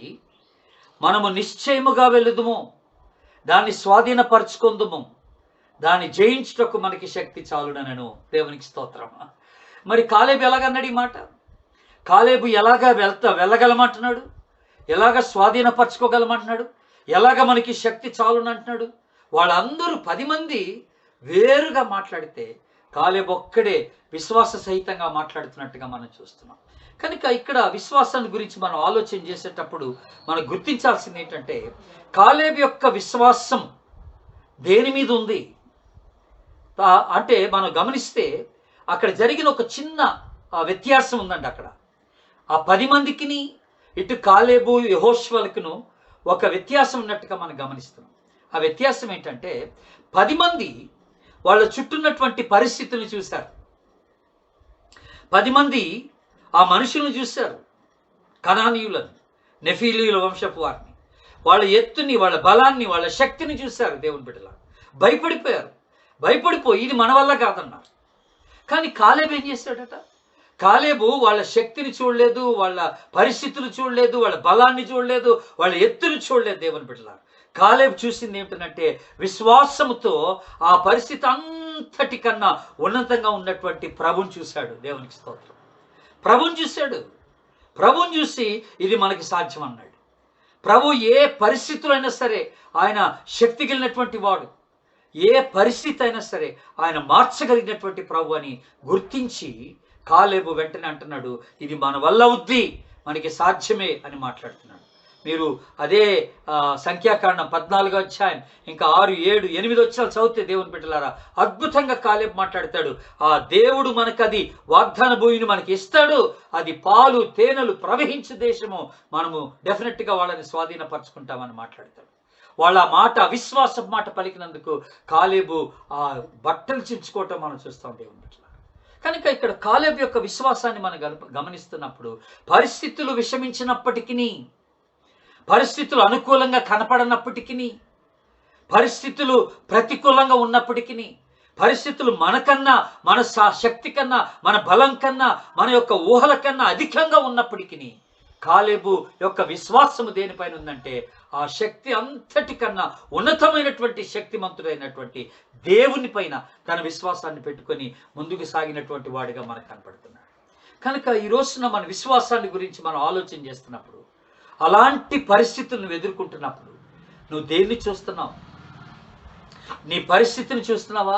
మనము నిశ్చయముగా వెళ్ళుదుము, దాన్ని స్వాధీనపరచుకుందుము, దాన్ని జయించుటకు మనకి శక్తి చాలునను. దేవునికి స్తోత్రం. మరి కాలేబు ఎలాగన్నాడు ఈ మాట? కాలేబు ఎలాగా వెళ్ళగలమంటున్నాడు? ఎలాగ స్వాధీనపరచుకోగలమంటున్నాడు? ఎలాగ మనకి శక్తి చాలునంటున్నాడు? వాళ్ళందరూ 10 మంది వేరుగా మాట్లాడితే కాలేబు ఒక్కడే విశ్వాస సహితంగా మాట్లాడుతున్నట్టుగా మనం చూస్తున్నాం. కనుక ఇక్కడ విశ్వాసాన్ని గురించి మనం ఆలోచన చేసేటప్పుడు మనం గుర్తించాల్సింది ఏంటంటే, కాలేబు యొక్క విశ్వాసం దేని మీద ఉంది అంటే మనం గమనిస్తే అక్కడ జరిగిన ఒక చిన్న వ్యత్యాసం ఉందండి. అక్కడ ఆ 10 మందికిని ఇటు కాలేబు యెహోషువలకును ఒక వ్యత్యాసం ఉన్నట్టుగా మనం గమనిస్తున్నాం. ఆ వ్యత్యాసం ఏంటంటే 10 మంది వాళ్ళ చుట్టూన్నటువంటి పరిస్థితులను చూశారు. 10 మంది ఆ మనుషులను చూశారు, కనానీయులను, నెఫీలీయుల వంశపు వారిని. వాళ్ళ ఎత్తుని, వాళ్ళ బలాన్ని, వాళ్ళ శక్తిని చూశారు. దేవుని బిడ్డలా భయపడిపోయి ఇది మన వల్ల కాదన్నారు. కానీ కాలేబు ఏం చేశాడట? కాలేబు వాళ్ళ శక్తిని చూడలేదు, వాళ్ళ పరిస్థితులు చూడలేదు, వాళ్ళ బలాన్ని చూడలేదు, వాళ్ళ ఎత్తును చూడలేదు. దేవుని బిడ్డలారా, కాలేబు చూసింది ఏమిటంటే విశ్వాసముతో ఆ పరిస్థితి అంతటికన్నా ఉన్నతంగా ఉన్నటువంటి ప్రభుని చూశాడు. దేవునికి స్తోత్రం. ప్రభుని చూసి ఇది మనకి సాధ్యం అన్నాడు. ప్రభు ఏ పరిస్థితులైనా సరే ఆయన శక్తి కలిగినటువంటి వాడు, ఏ పరిస్థితి అయినా సరే ఆయన మార్చగలిగినటువంటి ప్రభు అని గుర్తించి కాలేబు వెంటనే అంటున్నాడు, ఇది మన వల్ల అవుద్ది, మనకి సాధ్యమే అని మాట్లాడుతున్నాడు. మీరు అదే సంఖ్యాకాండం 14వ అధ్యాయం ఇంకా 6, 7, 8 వచ్చాలు చదివితే దేవుని బిడ్డలారా అద్భుతంగా కాలేబు మాట్లాడతాడు. ఆ దేవుడు మనకు అది వాగ్దాన భూమిని మనకి ఇస్తాడు, అది పాలు తేనెలు ప్రవహించే దేశము, మనము డెఫినెట్గా వాళ్ళని స్వాధీనపరచుకుంటామని మాట్లాడతాడు. వాళ్ళ మాట అవిశ్వాస మాట పలికినందుకు కాలేబు ఆ బట్టలు చించుకోవటం మనం చూస్తాం దేవుని బిడ్డలారా. కనుక ఇక్కడ కాలేబు యొక్క విశ్వాసాన్ని మనం గమనిస్తున్నప్పుడు పరిస్థితులు విషమించినప్పటికీ, పరిస్థితులు అనుకూలంగా కనపడనప్పటికీ, పరిస్థితులు ప్రతికూలంగా ఉన్నప్పటికీ, పరిస్థితులు మనకన్నా, మన శక్తి కన్నా, మన బలం కన్నా, మన యొక్క ఊహల కన్నా అధికంగా ఉన్నప్పటికీ కాలేబు యొక్క విశ్వాసము దేనిపైన ఉందంటే ఆ శక్తి అంతటికన్నా ఉన్నతమైనటువంటి శక్తిమంతుడైనటువంటి దేవుని పైన తన విశ్వాసాన్ని పెట్టుకొని ముందుకు సాగినటువంటి వాడిగా మనకు కనపడుతున్నాడు. కనుక ఈ రోజున మన విశ్వాసాన్ని గురించి మనం ఆలోచన చేస్తున్నప్పుడు, అలాంటి పరిస్థితులను ఎదుర్కొంటున్నప్పుడు నువ్వు దేన్ని చూస్తున్నావు? నీ పరిస్థితిని చూస్తున్నావా,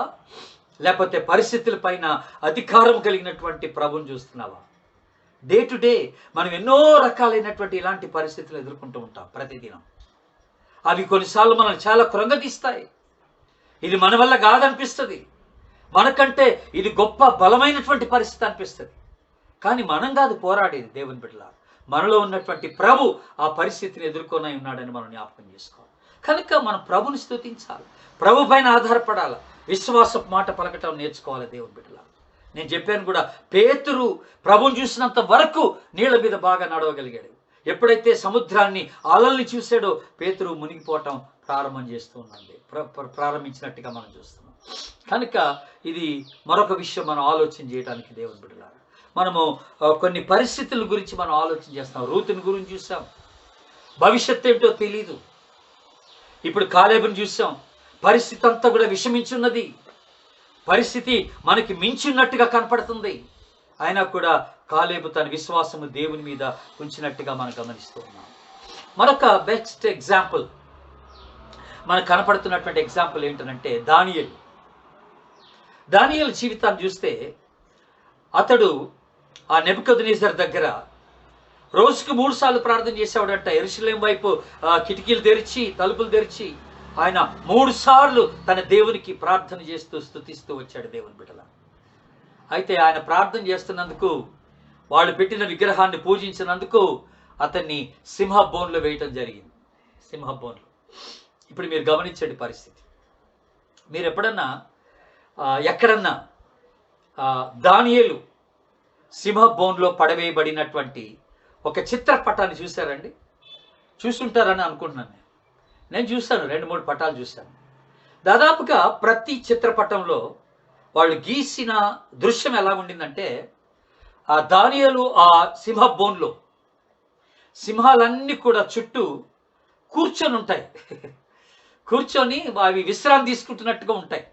లేకపోతే పరిస్థితుల పైన అధికారం కలిగినటువంటి ప్రభుని చూస్తున్నావా? డే టు డే మనం ఎన్నో రకాలైనటువంటి ఇలాంటి పరిస్థితులు ఎదుర్కొంటూ ఉంటాం ప్రతిదినం. అవి కొన్నిసార్లు మనల్ని చాలా కృంగదీస్తాయి. ఇది మన వల్ల కాదనిపిస్తుంది, మనకంటే ఇది గొప్ప బలమైనటువంటి పరిస్థితి అనిపిస్తుంది. కానీ మనం కాదు పోరాడేది దేవుని బిడ్డలారా, మనలో ఉన్నటువంటి ప్రభు ఆ పరిస్థితిని ఎదుర్కొని ఉన్నాడని మనం జ్ఞాపకం చేసుకోవాలి. కనుక మనం ప్రభుని స్తుతించాలి, ప్రభు పైన ఆధారపడాలి, విశ్వాసపు మాట పలకటం నేర్చుకోవాలి దేవుని బిడ్డలారా. నేను చెప్పాను కూడా, పేతురు ప్రభుని చూసినంత వరకు నీళ్ళ మీద బాగా నడవగలిగాడు. ఎప్పుడైతే సముద్రాన్ని అలల్ని చూశాడో పేతురు మునిగిపోవటం ప్రారంభించినట్టుగా మనం చూస్తున్నాం. కనుక ఇది మరొక విషయం మనం ఆలోచన చేయడానికి దేవుని బిడ్డలారా. మనము కొన్ని పరిస్థితుల గురించి మనం ఆలోచన చేస్తాం. రూతుని గురించి చూసాం, భవిష్యత్తు ఏమిటో తెలీదు. ఇప్పుడు కాలేబుని చూసాం, పరిస్థితి అంతా కూడా విషమించున్నది, పరిస్థితి మనకి మించినట్టుగా కనపడుతుంది. అయినా కూడా కాలేబు తన విశ్వాసము దేవుని మీద ఉంచినట్టుగా మనం గమనిస్తూ ఉన్నాం. మరొక బెస్ట్ ఎగ్జాంపుల్ మనకు కనపడుతున్నటువంటి ఎగ్జాంపుల్ ఏంటంటే దానియేలు జీవితాన్ని చూస్తే, అతడు ఆ నెబుకద్నెజర్ దగ్గర రోజుకు 3 సార్లు ప్రార్థన చేసేవాడంట. యెరూషలేము వైపు కిటికీలు తెరిచి, తలుపులు తెరిచి ఆయన 3 సార్లు తన దేవునికి ప్రార్థన చేస్తూ స్తుతిస్తూ వచ్చాడు దేవుని బిడ్డల. అయితే ఆయన ప్రార్థన చేస్తున్నందుకు వాళ్ళు పెట్టిన విగ్రహాన్ని పూజించినందుకు అతన్ని సింహ బోన్లో వేయటం జరిగింది. సింహ బోన్లో. ఇప్పుడు మీరు గమనించండి పరిస్థితి. మీరు ఎప్పుడన్నా ఎక్కడన్నా దానియేలు సింహ బోన్లో పడవేయబడినటువంటి ఒక చిత్రపటాన్ని చూశారండి? చూసుంటారని అనుకుంటున్నాను. నేను చూశాను, 2-3 పటాలు చూశాను. దాదాపుగా ప్రతి చిత్రపటంలో వాళ్ళు గీసిన దృశ్యం ఎలా ఉండిందంటే, ఆ దానియేలు ఆ సింహ బోన్లో సింహాలన్నీ కూడా చుట్టూ కూర్చొని ఉంటాయి. కూర్చొని అవి విశ్రాంతి తీసుకుంటున్నట్టుగా ఉంటాయి.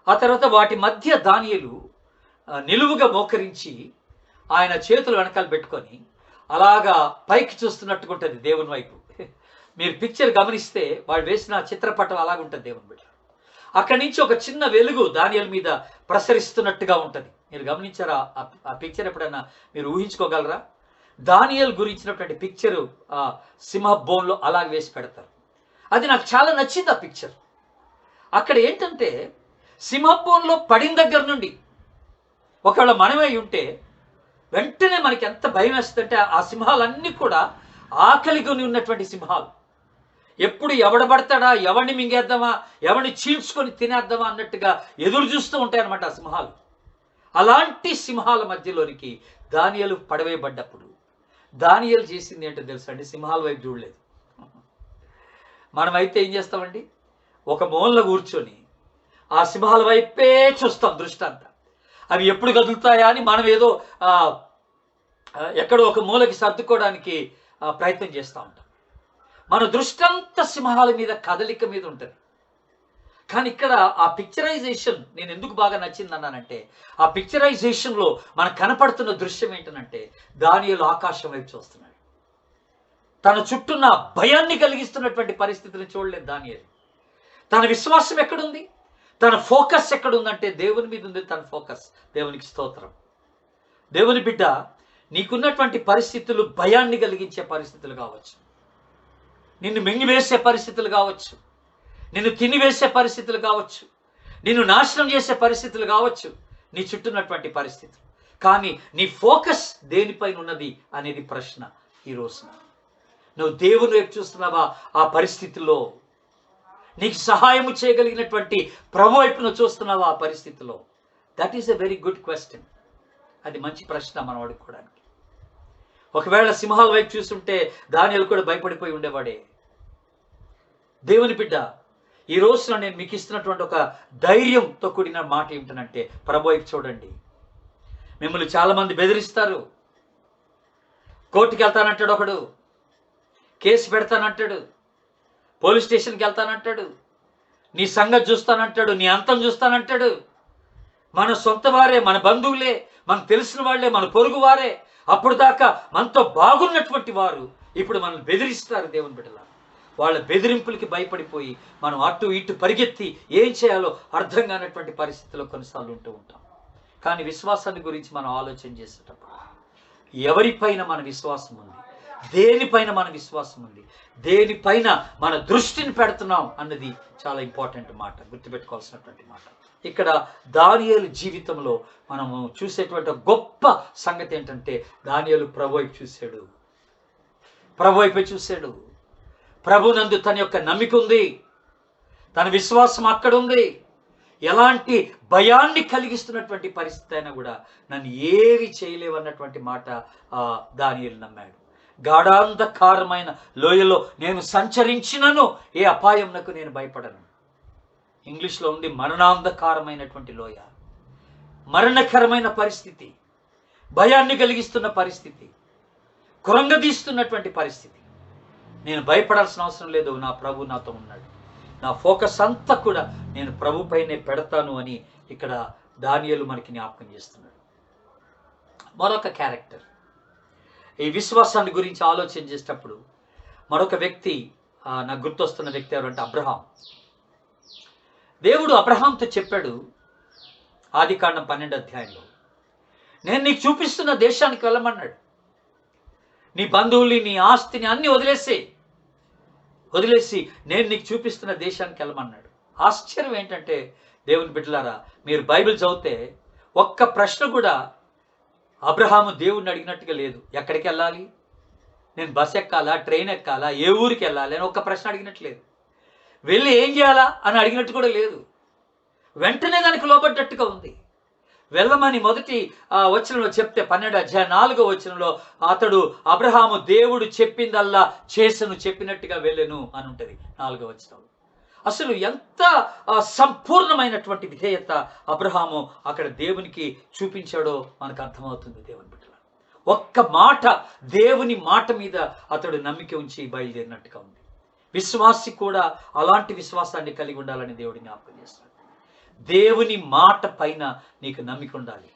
ఆ తర్వాత వాటి మధ్య దానియేలు నిలువుగా మోకరించి ఆయన చేతులు వెనకాల పెట్టుకొని అలాగా పైకి చూస్తున్నట్టుగా ఉంటుంది దేవుని వైపు. మీరు పిక్చర్ గమనిస్తే వాళ్ళు వేసిన చిత్రపటం అలాగుంటుంది దేవుని బిడ్డ. అక్కడి నుంచి ఒక చిన్న వెలుగు దానియేలు మీద ప్రసరిస్తున్నట్టుగా ఉంటుంది. మీరు గమనించారా ఆ పిక్చర్? ఎప్పుడన్నా మీరు ఊహించుకోగలరా? దానియేలు గురించినటువంటి పిక్చరు సింహ బోన్లో అలాగ వేసి పెడతారు. అది నాకు చాలా నచ్చింది ఆ పిక్చర్. అక్కడ ఏంటంటే సింహ బోన్లో పడిన దగ్గర నుండి ఒకవేళ మనమే ఉంటే వెంటనే మనకి ఎంత భయం వేస్తుందంటే, ఆ సింహాలన్నీ కూడా ఆకలికొని ఉన్నటువంటి సింహాలు. ఎప్పుడు ఎవడబడతాడా, ఎవరిని మింగేద్దామా, ఎవరిని చీల్చుకొని తినేద్దామా అన్నట్టుగా ఎదురు చూస్తూ ఉంటాయన్నమాట ఆ సింహాలు. అలాంటి సింహాల మధ్యలోనికి దానియేలు పడవేయబడ్డప్పుడు దానియేలు చేసింది ఏంటో తెలుసా అండి? సింహాల వైపు చూడలేదు. మనమైతే ఏం చేస్తామండి? ఒక మూలలో కూర్చొని ఆ సింహాల వైపే చూస్తాం దృష్టి అంతా. అవి ఎప్పుడు కదులుతాయా అని మనం ఏదో ఎక్కడో ఒక మూలకి సర్దుకోవడానికి ప్రయత్నం చేస్తూ ఉంటాం. మన దృష్టి అంతా సింహాల మీద, కదలిక మీద ఉంటుంది. కానీ ఇక్కడ ఆ పిక్చరైజేషన్ నేను ఎందుకు బాగా నచ్చింది అన్నానంటే, ఆ పిక్చరైజేషన్లో మనకు కనపడుతున్న దృశ్యం ఏంటనంటే, దానియేలు ఆకాశం వైపు చూస్తున్నాడు. తన చుట్టూన్న భయాన్ని కలిగిస్తున్నటువంటి పరిస్థితిని చూడలేదు దానియేలు. తన విశ్వాసం ఎక్కడుంది? తన ఫోకస్ ఎక్కడుందంటే దేవుని మీద ఉంది తన ఫోకస్. దేవునికి స్తోత్రం. దేవుని బిడ్డ, నీకున్నటువంటి పరిస్థితులు భయాన్ని కలిగించే పరిస్థితులు కావచ్చు, నిన్ను మింగివేసే పరిస్థితులు కావచ్చు, నిన్ను తినివేసే పరిస్థితులు కావచ్చు, నిన్ను నాశనం చేసే పరిస్థితులు కావచ్చు, నీ చుట్టూన్నటువంటి పరిస్థితులు. కానీ నీ ఫోకస్ దేనిపైన ఉన్నది అనేది ప్రశ్న. ఈ రోజున నువ్వు దేవుని వైపు చూస్తున్నావా? ఆ పరిస్థితుల్లో నీకు సహాయము చేయగలిగినటువంటి ప్రభు వైపు నువ్వు చూస్తున్నావా? ఆ పరిస్థితిలో. That is a very good question. అది మంచి ప్రశ్న మనం అడుక్కోవడానికి. ఒకవేళ సింహాల వైపు చూస్తుంటే దానియేలు కూడా భయపడిపోయి ఉండేవాడే. దేవుని బిడ్డ, ఈ రోజున నేను మీకు ఇస్తున్నటువంటి ఒక ధైర్యంతో కూడిన మాట ఏమిటనంటే, ప్రభు వైపు చూడండి. మిమ్మల్ని చాలామంది బెదిరిస్తారు. కోర్టుకి వెళ్తానంటాడు ఒకడు, కేసు పెడతానంటాడు, పోలీస్ స్టేషన్కి వెళ్తానంటాడు, నీ సంగతి చూస్తానంటాడు, నీ అంతం చూస్తానంటాడు. మన సొంత వారే, మన బంధువులే, మనకు తెలిసిన వాళ్ళే, మన పొరుగు వారే, అప్పుడు దాకా మనతో బాగున్నటువంటి వారు ఇప్పుడు మనల్ని బెదిరిస్తారు. దేవుని బిడ్డల, వాళ్ళ బెదిరింపులకి భయపడిపోయి మనం అటు ఇటు పరిగెత్తి ఏం చేయాలో అర్థం కానటువంటి పరిస్థితిలో కొన్నిసార్లు ఉంటూ ఉంటాం. కానీ విశ్వాసాన్ని గురించి మనం ఆలోచన చేసేటప్పుడు ఎవరిపైన మన విశ్వాసం ఉంది, దేనిపైన మన విశ్వాసం ఉంది, దేనిపైన మన దృష్టిని పెడుతున్నాం అన్నది చాలా ఇంపార్టెంట్ మాట, గుర్తుపెట్టుకోవాల్సినటువంటి మాట. ఇక్కడ దానియేలు జీవితంలో మనము చూసేటువంటి గొప్ప సంగతి ఏంటంటే, దానియేలు ప్రభు వైపు చూశాడు. ప్రభు వైపే చూశాడు. ప్రభునందు తన యొక్క నమ్మిక ఉంది, తన విశ్వాసం అక్కడ ఉంది. ఎలాంటి భయాన్ని కలిగిస్తున్నటువంటి పరిస్థితి అయినా కూడా నన్ను ఏవి చేయలేవన్నటువంటి మాట దానియేలు నమ్మాడు. గాఢాంధకారమైన లోయలో నేను సంచరించినను ఏ అపాయంనకు నేను భయపడను. ఇంగ్లీష్లో ఉంది మరణాంధకారమైనటువంటి లోయ, మరణకరమైన పరిస్థితి, భయాన్ని కలిగిస్తున్న పరిస్థితి, కృంగదీస్తున్నటువంటి పరిస్థితి. నేను భయపడాల్సిన అవసరం లేదు, నా ప్రభు నాతో ఉన్నాడు. నా ఫోకస్ అంతా కూడా నేను ప్రభు పైనే పెడతాను అని ఇక్కడ దానియేలు మనకి జ్ఞాపకం చేస్తున్నాడు. మరొక క్యారెక్టర్, ఈ విశ్వాసాన్ని గురించి ఆలోచన చేసేటప్పుడు మరొక వ్యక్తి నాకు గుర్తొస్తున్న వ్యక్తి ఎవరంటే అబ్రహాం. దేవుడు అబ్రహాంతో చెప్పాడు ఆదికాండం 12వ అధ్యాయంలో, నేను నీకు చూపిస్తున్న దేశానికి వెళ్ళమన్నాడు. నీ బంధువుల్ని, నీ ఆస్తిని అన్ని వదిలేసి నేను నీకు చూపిస్తున్న దేశానికి వెళ్ళమన్నాడు. ఆశ్చర్యం ఏంటంటే దేవుని బిడ్డలారా, మీరు బైబిల్ చదివితే ఒక్క ప్రశ్న కూడా అబ్రహాము దేవుడిని అడిగినట్టుగా లేదు. ఎక్కడికి వెళ్ళాలి, నేను బస్ ఎక్కాలా, ట్రైన్ ఎక్కాలా, ఏ ఊరికి వెళ్ళాలి అని ఒక్క ప్రశ్న అడిగినట్లేదు. వెళ్ళి ఏం చేయాలా అని అడిగినట్టు కూడా లేదు. వెంటనే దానికి లోబడ్డట్టుగా ఉంది. వెళ్ళమని మొదటి వచనంలో చెప్తే 12:4 అతడు అబ్రహాము దేవుడు చెప్పిందల్లా చేసను, చెప్పినట్టుగా వెళ్ళెను అని ఉంటుంది 4వ వచనంలో. అసలు ఎంత సంపూర్ణమైనటువంటి విధేయత అబ్రహాము అక్కడ దేవునికి చూపించాడో మనకు అర్థమవుతుంది. దేవుని బిడ్డలారా, ఒక్క మాట, దేవుని మాట మీద అతడు నమ్మిక ఉంచి బయలుదేరినట్టుగా ఉంది. విశ్వాసి కూడా అలాంటి విశ్వాసాన్ని కలిగి ఉండాలని దేవుడు జ్ఞాపకం చేస్తాడు. దేవుని మాట పైన నీకు నమ్మిక ఉండాలి.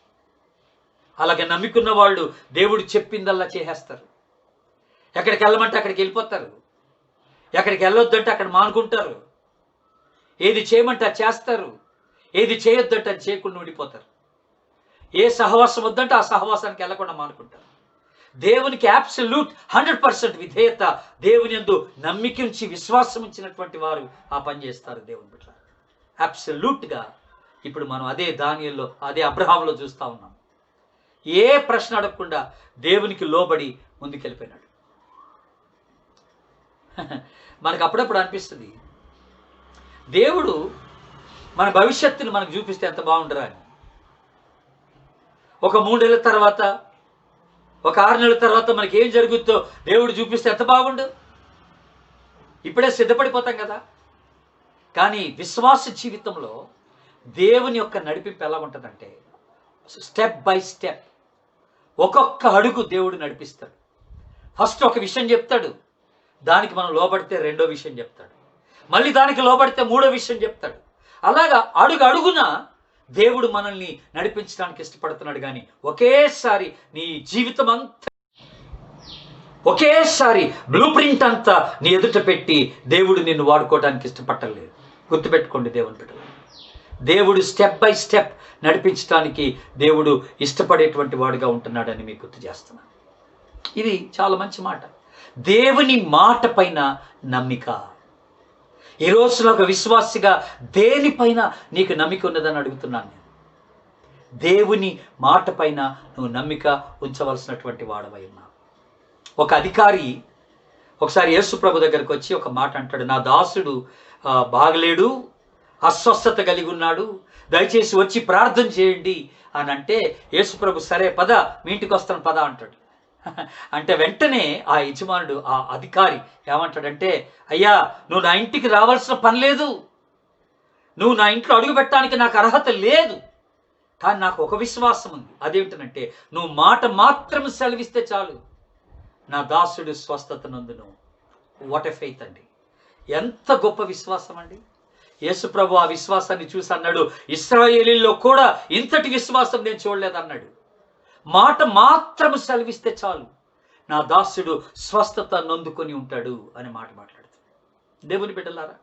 అలాగే నమ్మికున్న వాళ్ళు దేవుడు చెప్పిందల్లా చేసేస్తారు. ఎక్కడికి వెళ్ళమంటే అక్కడికి వెళ్ళిపోతారు. ఎక్కడికి వెళ్ళొద్దంటే అక్కడ మానుకుంటారు. ఏది చేయమంటే అది చేస్తారు. ఏది చేయొద్దంటే అది చేయకుండా ఉండిపోతారు. ఏ సహవాసం వద్దంటే ఆ సహవాసానికి వెళ్ళకుండా మానుకుంటారు. దేవునికి అబ్సల్యూట్ 100% విధేయత, దేవుని యందు నమ్మిక ఉంచి విశ్వాసం ఉంచినటువంటి వారు ఆ పని చేస్తారు. దేవుని బిడ్డ అబ్సల్యూట్గా ఇప్పుడు మనం అదే దానియేలులో, అదే అబ్రహాములో చూస్తూ ఉన్నాం. ఏ ప్రశ్న అడగకుండా దేవునికి లోబడి ముందుకెళ్ళిపోయినాడు. మనకు అప్పుడప్పుడు అనిపిస్తుంది దేవుడు మన భవిష్యత్తుని మనకు చూపిస్తే ఎంత బాగుండరా అని. ఒక 3 నెలల తర్వాత, ఒక 6 నెలల తర్వాత మనకి ఏం జరుగుతుందో దేవుడు చూపిస్తే ఎంత బాగుండు. ఇప్పుడే సిద్ధపడిపోతాం కదా. కానీ విశ్వాస జీవితంలో దేవుని యొక్క నడిపింపు ఎలా ఉంటుందంటే స్టెప్ బై స్టెప్, ఒక్కొక్క అడుగు దేవుడు నడిపిస్తాడు. ఫస్ట్ ఒక విషయం చెప్తాడు, దానికి మనం లోబడితే రెండో విషయం చెప్తాడు, మళ్ళీ దానికి లోబడితే మూడో విషయం చెప్తాడు. అలాగా అడుగు అడుగున దేవుడు మనల్ని నడిపించడానికి ఇష్టపడుతున్నాడు. కానీ ఒకేసారి నీ జీవితం అంతా, ఒకేసారి బ్లూ ప్రింట్ అంతా నీ ఎదుట పెట్టి దేవుడు నిన్ను వాడుకోవడానికి ఇష్టపడలేదు. గుర్తుపెట్టుకోండి దేవుని బిడ్డలు, దేవుడు స్టెప్ బై స్టెప్ నడిపించడానికి దేవుడు ఇష్టపడేటువంటి వాడుగా ఉంటున్నాడని మీకు గుర్తు చేస్తున్నాను. ఇది చాలా మంచి మాట, దేవుని మాట పైన నమ్మిక. ఈ రోజున ఒక విశ్వాసిగా దేనిపైన నీకు నమ్మిక ఉన్నదని అడుగుతున్నాను నేను. దేవుని మాట పైన నువ్వు నమ్మిక ఉంచవలసినటువంటి వాడవై ఉన్నావు. ఒక అధికారి ఒకసారి యేసు ప్రభు దగ్గరికి వచ్చి ఒక మాట అంటాడు, నా దాసుడు బాగలేడు, అస్వస్థత కలిగి ఉన్నాడు, దయచేసి వచ్చి ప్రార్థన చేయండి అని అంటే యేసు ప్రభు సరే పద, మీ ఇంటికి వస్తాను పద అంటాడు. అంటే వెంటనే ఆ యజమానుడు, ఆ అధికారి ఏమంటాడంటే, అయ్యా నువ్వు నా ఇంటికి రావాల్సిన పని లేదు, నువ్వు నా ఇంట్లో అడుగు పెట్టడానికి నాకు అర్హత లేదు, కానీ నాకు ఒక విశ్వాసం ఉంది. అదేంటనంటే నువ్వు మాట మాత్రం సెలవిస్తే చాలు, నా దాసుడు స్వస్థత నందును. వాట్ ఎ ఫెయిత్ అండి, ఎంత గొప్ప విశ్వాసం అండి. యేసు ప్రభు ఆ విశ్వాసాన్ని చూసి అన్నాడు, ఇశ్రాయేలీల్లో కూడా ఇంతటి విశ్వాసం నేను చూడలేదన్నాడు. మాట మాత్రం సెలవిస్తే చాలు, నా దాసుడు స్వస్థత నొందుకొని ఉంటాడు అని మాట మాట్లాడుతాడు. దేవుని బిడ్డలారా,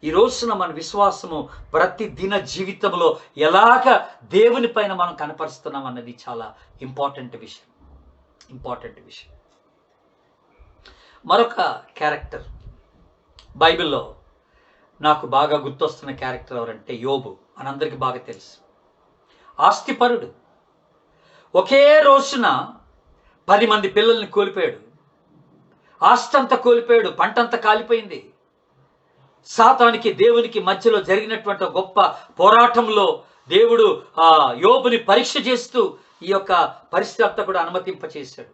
ఈ రోజున మన విశ్వాసము ప్రతి దిన జీవితంలో ఎలాగ దేవుని పైన మనం కనపరుస్తున్నాం అన్నది చాలా ఇంపార్టెంట్ విషయం. మరొక క్యారెక్టర్ బైబిల్లో నాకు బాగా గుర్తొస్తున్న క్యారెక్టర్ ఎవరంటే యోబు. మనందరికీ బాగా తెలుసు, ఆస్తిపరుడు. ఒకే రోజున 10 మంది పిల్లల్ని కోల్పోయాడు, ఆస్తంతా కోల్పోయాడు, పంటంతా కాలిపోయింది. సాతానికి దేవునికి మధ్యలో జరిగినటువంటి గొప్ప పోరాటంలో దేవుడు యోబుని పరీక్ష చేస్తూ ఈ యొక్క పరిస్థితి అంతా కూడా అనుమతింపచేశాడు.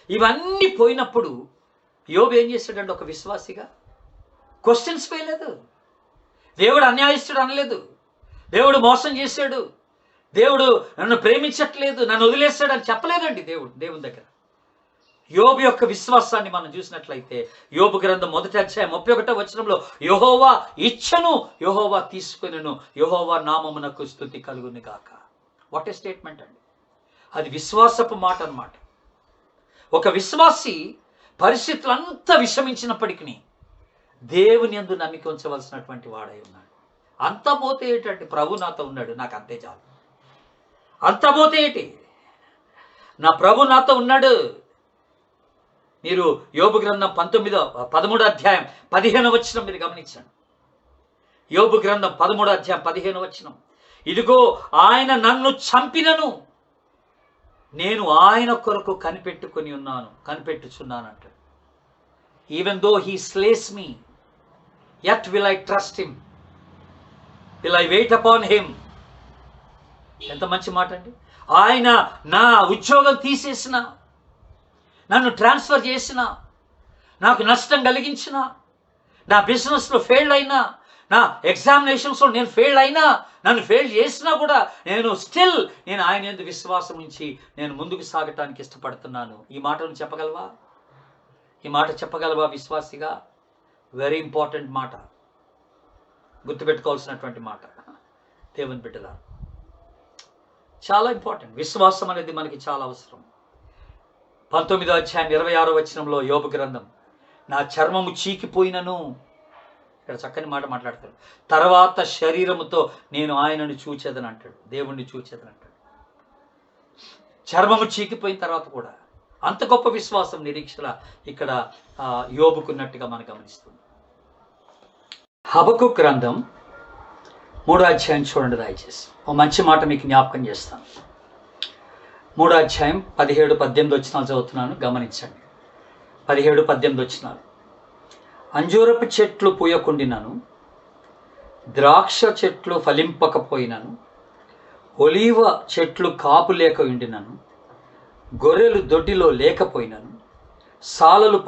ఇవన్నీ పోయినప్పుడు యోబు ఏం చేశాడంటే, ఒక విశ్వాసిగా క్వశ్చన్స్ వేయలేదు. దేవుడు అన్యాయస్తుడు అనలేదు, దేవుడు మోసం చేశాడు, దేవుడు నన్ను ప్రేమించట్లేదు, నన్ను వదిలేశాడు అని చెప్పలేదండి దేవుని దగ్గర. యోబు యొక్క విశ్వాసాన్ని మనం చూసినట్లయితే యోబు గ్రంథం 1వ అధ్యాయం 31వ వచనంలో, యెహోవా ఇచ్చెను, యెహోవా తీసుకొనెను, యెహోవా నామమునకు స్తుతి కలుగును గాక. వాట్ ఏ స్టేట్మెంట్ అండి, అది విశ్వాసపు మాట అన్నమాట. ఒక విశ్వాసి పరిస్థితులంతా విషమించినప్పటికీ దేవుని యందు నమ్మిక ఉంచవలసినటువంటి వాడై ఉన్నాడు. అంతా పోతే ఏంటంటే ప్రభు నాతో ఉన్నాడు, నాకు అంతే చాలు. అంతా పోతే ఏంటి, నా ప్రభు నాతో ఉన్నాడు. మీరు యోబు గ్రంథం 13వ అధ్యాయం 15వ వచనం మీరు గమనించండి. యోబు గ్రంథం 13వ అధ్యాయం 15వ వచనం, ఇదిగో ఆయన నన్ను చంపినను నేను ఆయన కొరకు కనిపెట్టుచున్నాను అంటాడు. Even though he slays me, yet will I trust him, will I wait upon him. ఎంత మంచి మాట అండి. ఆయన నా ఉద్యోగం తీసేసిన, నన్ను ట్రాన్స్ఫర్ చేసిన, నాకు నష్టం కలిగించిన, నా బిజినెస్లో ఫెయిల్ అయినా, నా ఎగ్జామినేషన్స్లో నేను ఫెయిల్ అయినా, నన్ను ఫెయిల్ చేసినా కూడా నేను ఆయన యందు విశ్వాసం ఉంచి నేను ముందుకు సాగటానికి ఇష్టపడుతున్నాను. ఈ మాటను చెప్పగలవా? ఈ మాట చెప్పగలవా విశ్వాసిగా? వెరీ ఇంపార్టెంట్ మాట, గుర్తుపెట్టుకోవాల్సినటువంటి మాట. దేవుని బిడ్డలా, చాలా ఇంపార్టెంట్. విశ్వాసం అనేది మనకి చాలా అవసరం. 19వ అధ్యాయం 26వ వచనంలో యోబు గ్రంథం, నా చర్మము చీకిపోయినను, ఇక్కడ చక్కని మాట మాట్లాడతాడు, తర్వాత శరీరముతో నేను ఆయనను చూచేదని అంటాడు, దేవుణ్ణి చూచేదని అంటాడు. చర్మము చీకిపోయిన తర్వాత కూడా అంత గొప్ప విశ్వాసం, నిరీక్షణ ఇక్కడ యోబుకున్నట్టుగా మనం గమనిస్తుంది. హబక్కు గ్రంథం 3వ అధ్యాయం చూడండి దయచేసి. ఓ మంచి మాట మీకు జ్ఞాపకం చేస్తాను. 3వ అధ్యాయం 17-18 వచనాలు చదువుతున్నాను, గమనించండి. 17-18 వచనాలు. అంజూరపు చెట్లు పూయకుండినను, ద్రాక్ష చెట్లు ఫలింపకపోయినను, ఒలీవ చెట్లు కాపు లేక ఉండినను, గొర్రెలు దొడ్డిలో లేకపోయినను, సాలలో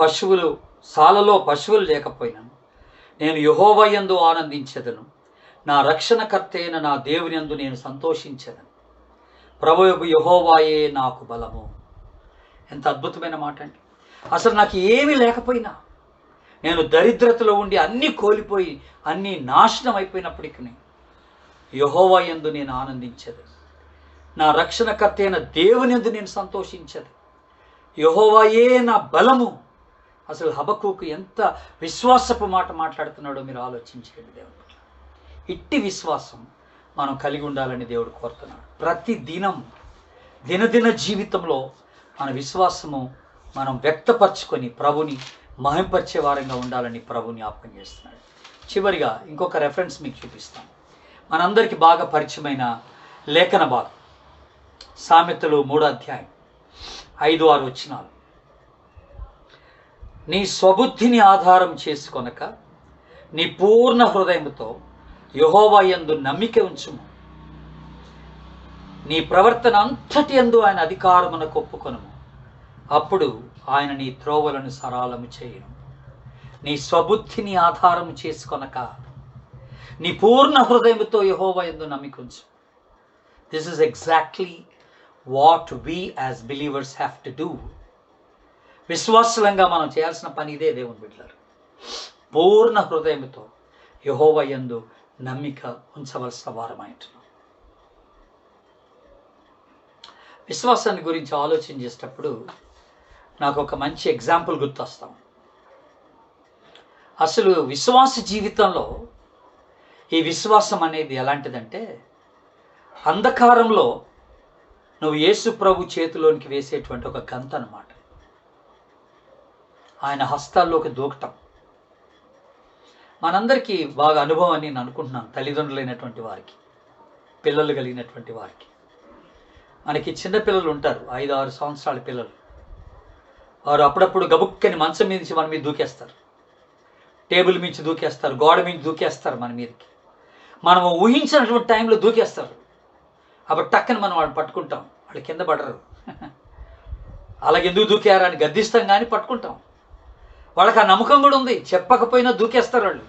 పశువులు లేకపోయినను, నేను యెహోవా యందు ఆనందించెదను, నా రక్షణకర్త అయిన నా దేవుని యందు నేను సంతోషించెదను. ప్రభువు యెహోవాయే నాకు బలము. ఎంత అద్భుతమైన మాట అండి. అసలు నాకు ఏమీ లేకపోయినా, నేను దరిద్రతలో ఉండి అన్నీ కోల్పోయి అన్నీ నాశనం అయిపోయినప్పటికీ యెహోవా యందు నేను ఆనందించేది, నా రక్షణకర్త అయిన దేవుని యందు నేను సంతోషించేది. యెహోవాయే నా బలము. అసలు హబక్కూకు ఎంత విశ్వాసపు మాట మాట్లాడుతున్నాడో మీరు ఆలోచించండి. దేవుడు ఇట్టి విశ్వాసం మనం కలిగి ఉండాలని దేవుడు కోరుతున్నాడు. ప్రతి దినదిన జీవితంలో మన విశ్వాసము మనం వ్యక్తపరచుకొని ప్రభుని మహింపరిచే వారంగా ఉండాలని ప్రభుని జ్ఞాపకం చేస్తున్నాడు. చివరిగా ఇంకొక రెఫరెన్స్ మీకు చూపిస్తాను. మనందరికీ బాగా పరిచయమైన లేఖన భాగం సామెతలు 3వ అధ్యాయం 5-6 వచనాలు. నీ స్వబుద్ధిని ఆధారం చేసుకొనక నీ పూర్ణ హృదయముతో యెహోవా యందు నమ్మిక ఉంచుము, నీ ప్రవర్తన అంతటి యందు ఆయన అధికారమునకు ఒప్పుకొనుము, అప్పుడు ఆయన నీ త్రోవలను సరళము చేయును. నీ స్వబుద్ధిని ఆధారం చేసుకొనక నీ పూర్ణ హృదయముతో యెహోవా యందు నమ్మిక ఉంచు. This is exactly what we as believers have to do. విశ్వాసులంగా మనం చేయాల్సిన పని ఇదే దేవుని బిడ్డలారు. పూర్ణ హృదయముతో యెహోవా యందు నమ్మిక ఉంచవలసిన వారమైంటున్నాం. విశ్వాసాన్ని గురించి ఆలోచన చేసేటప్పుడు నాకు ఒక మంచి ఎగ్జాంపుల్ గుర్తొస్తాం. అసలు విశ్వాస జీవితంలో ఈ విశ్వాసం అనేది ఎలాంటిదంటే, అంధకారంలో నువ్వు యేసు ప్రభు చేతిలోనికి వేసేటువంటి ఒక గంత అన్నమాట. ఆయన హస్తాల్లోకి దూకటం. మనందరికీ బాగా అనుభవం అని నేను అనుకుంటున్నాను. తల్లిదండ్రులైనటువంటి వారికి, పిల్లలు కలిగినటువంటి వారికి. మనకి చిన్నపిల్లలు ఉంటారు, 5-6 సంవత్సరాల పిల్లలు. వారు అప్పుడప్పుడు గబుక్కని మంచం మీద నుంచి మన మీద దూకేస్తారు, టేబుల్ మించి దూకేస్తారు, గోడ మించి దూకేస్తారు మన మీదకి. మనము ఊహించినటువంటి టైంలో దూకేస్తారు. అప్పుడు టక్కని మనం వాళ్ళు పట్టుకుంటాం, వాళ్ళు కింద పడరు. అలాగెందుకు దూకారా అని గద్దిస్తాం, కానీ పట్టుకుంటాం. వాళ్ళకి ఆ నమ్మకం కూడా ఉంది, చెప్పకపోయినా దూకేస్తారు వాళ్ళు.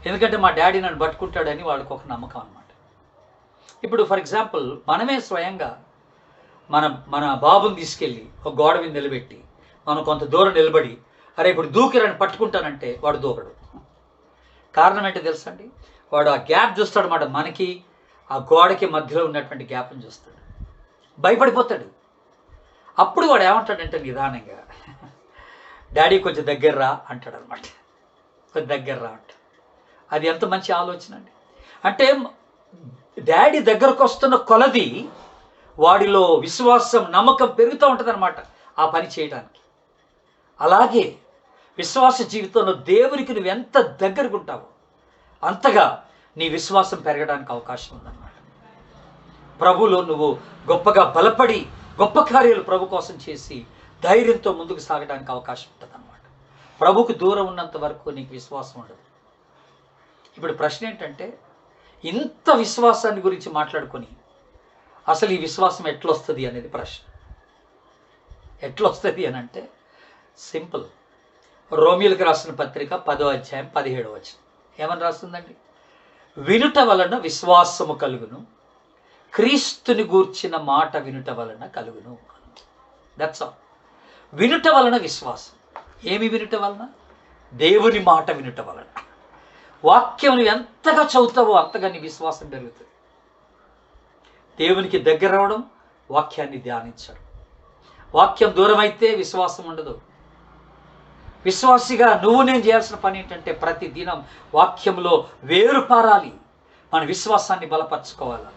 ఎందుకంటే మా డాడీ నన్ను పట్టుకుంటాడని వాళ్ళకి ఒక నమ్మకం అన్నమాట. ఇప్పుడు ఫర్ ఎగ్జాంపుల్ మనమే స్వయంగా మన బాబుని తీసుకెళ్ళి ఒక గోడ మీద నిలబెట్టి మనం కొంత దూరం నిలబడి, అరే ఇప్పుడు దూకిరని పట్టుకుంటానంటే వాడు దూకడు. కారణం ఏంటో తెలుసా అండి? వాడు ఆ గ్యాప్ చూస్తాడు అన్నమాట. మనకి ఆ గోడకి మధ్యలో ఉన్నటువంటి గ్యాప్ని చూస్తాడు, భయపడిపోతాడు. అప్పుడు వాడు ఏమంటాడంటే నిదానంగా, డాడీ కొంచెం దగ్గర రా అంటాడు అనమాట. కొంచెం దగ్గర రా అంట. అది ఎంత మంచి ఆలోచన అండి. అంటే డాడీ దగ్గరకు వస్తున్న కొలది వాడిలో విశ్వాసం, నమ్మకం పెరుగుతూ ఉంటుంది అనమాట ఆ పని చేయడానికి. అలాగే విశ్వాస జీవితంలో దేవునికి నువ్వు ఎంత దగ్గరకు ఉంటావో అంతగా నీ విశ్వాసం పెరగడానికి అవకాశం ఉందన్నమాట. ప్రభువులో నువ్వు గొప్పగా బలపడి గొప్ప కార్యాలు ప్రభు కోసం చేసి ధైర్యంతో ముందుకు సాగడానికి అవకాశం ఉంటుంది అన్నమాట. ప్రభుకు దూరం ఉన్నంత వరకు నీకు విశ్వాసం ఉండదు. ఇప్పుడు ప్రశ్న ఏంటంటే, ఇంత విశ్వాసాన్ని గురించి మాట్లాడుకొని అసలు ఈ విశ్వాసం ఎట్లొస్తుంది అనేది ప్రశ్న. ఎట్లొస్తుంది అని అంటే సింపుల్. రోమియోలకు రాసిన పత్రిక 10వ అధ్యాయం 17వ వచనం ఏమని రాస్తుందండి? వినుట వలన విశ్వాసము కలుగును, క్రీస్తుని గూర్చిన మాట వినుట వలన కలుగును. That's all. వినుట వలన విశ్వాసం. ఏమి వినుట వలన? దేవుని మాట వినుట వలన. వాక్యం ఎంతగా చదువుతావో అంతగా నీ విశ్వాసం పెరుగుతుంది. దేవునికి దగ్గర అవడం, వాక్యాన్ని ధ్యానించడం. వాక్యం దూరం అయితే విశ్వాసం ఉండదు. విశ్వాసిగా నేను చేయాల్సిన పని ఏంటంటే ప్రతి దినం వాక్యంలో వేరు పారాలి. మన విశ్వాసాన్ని బలపరచుకోవాలి.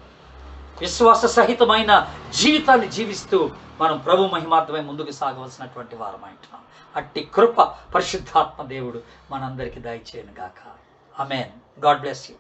విశ్వాస సహితమైన జీవితాన్ని జీవిస్తూ మనం ప్రభు మహిమార్థమై ముందుకు సాగవలసినటువంటి వారమై ఉంటున్నాం. అట్టి కృప పరిశుద్ధాత్మ దేవుడు మనందరికీ దయచేయను గాక. ఆమేన్. God bless you.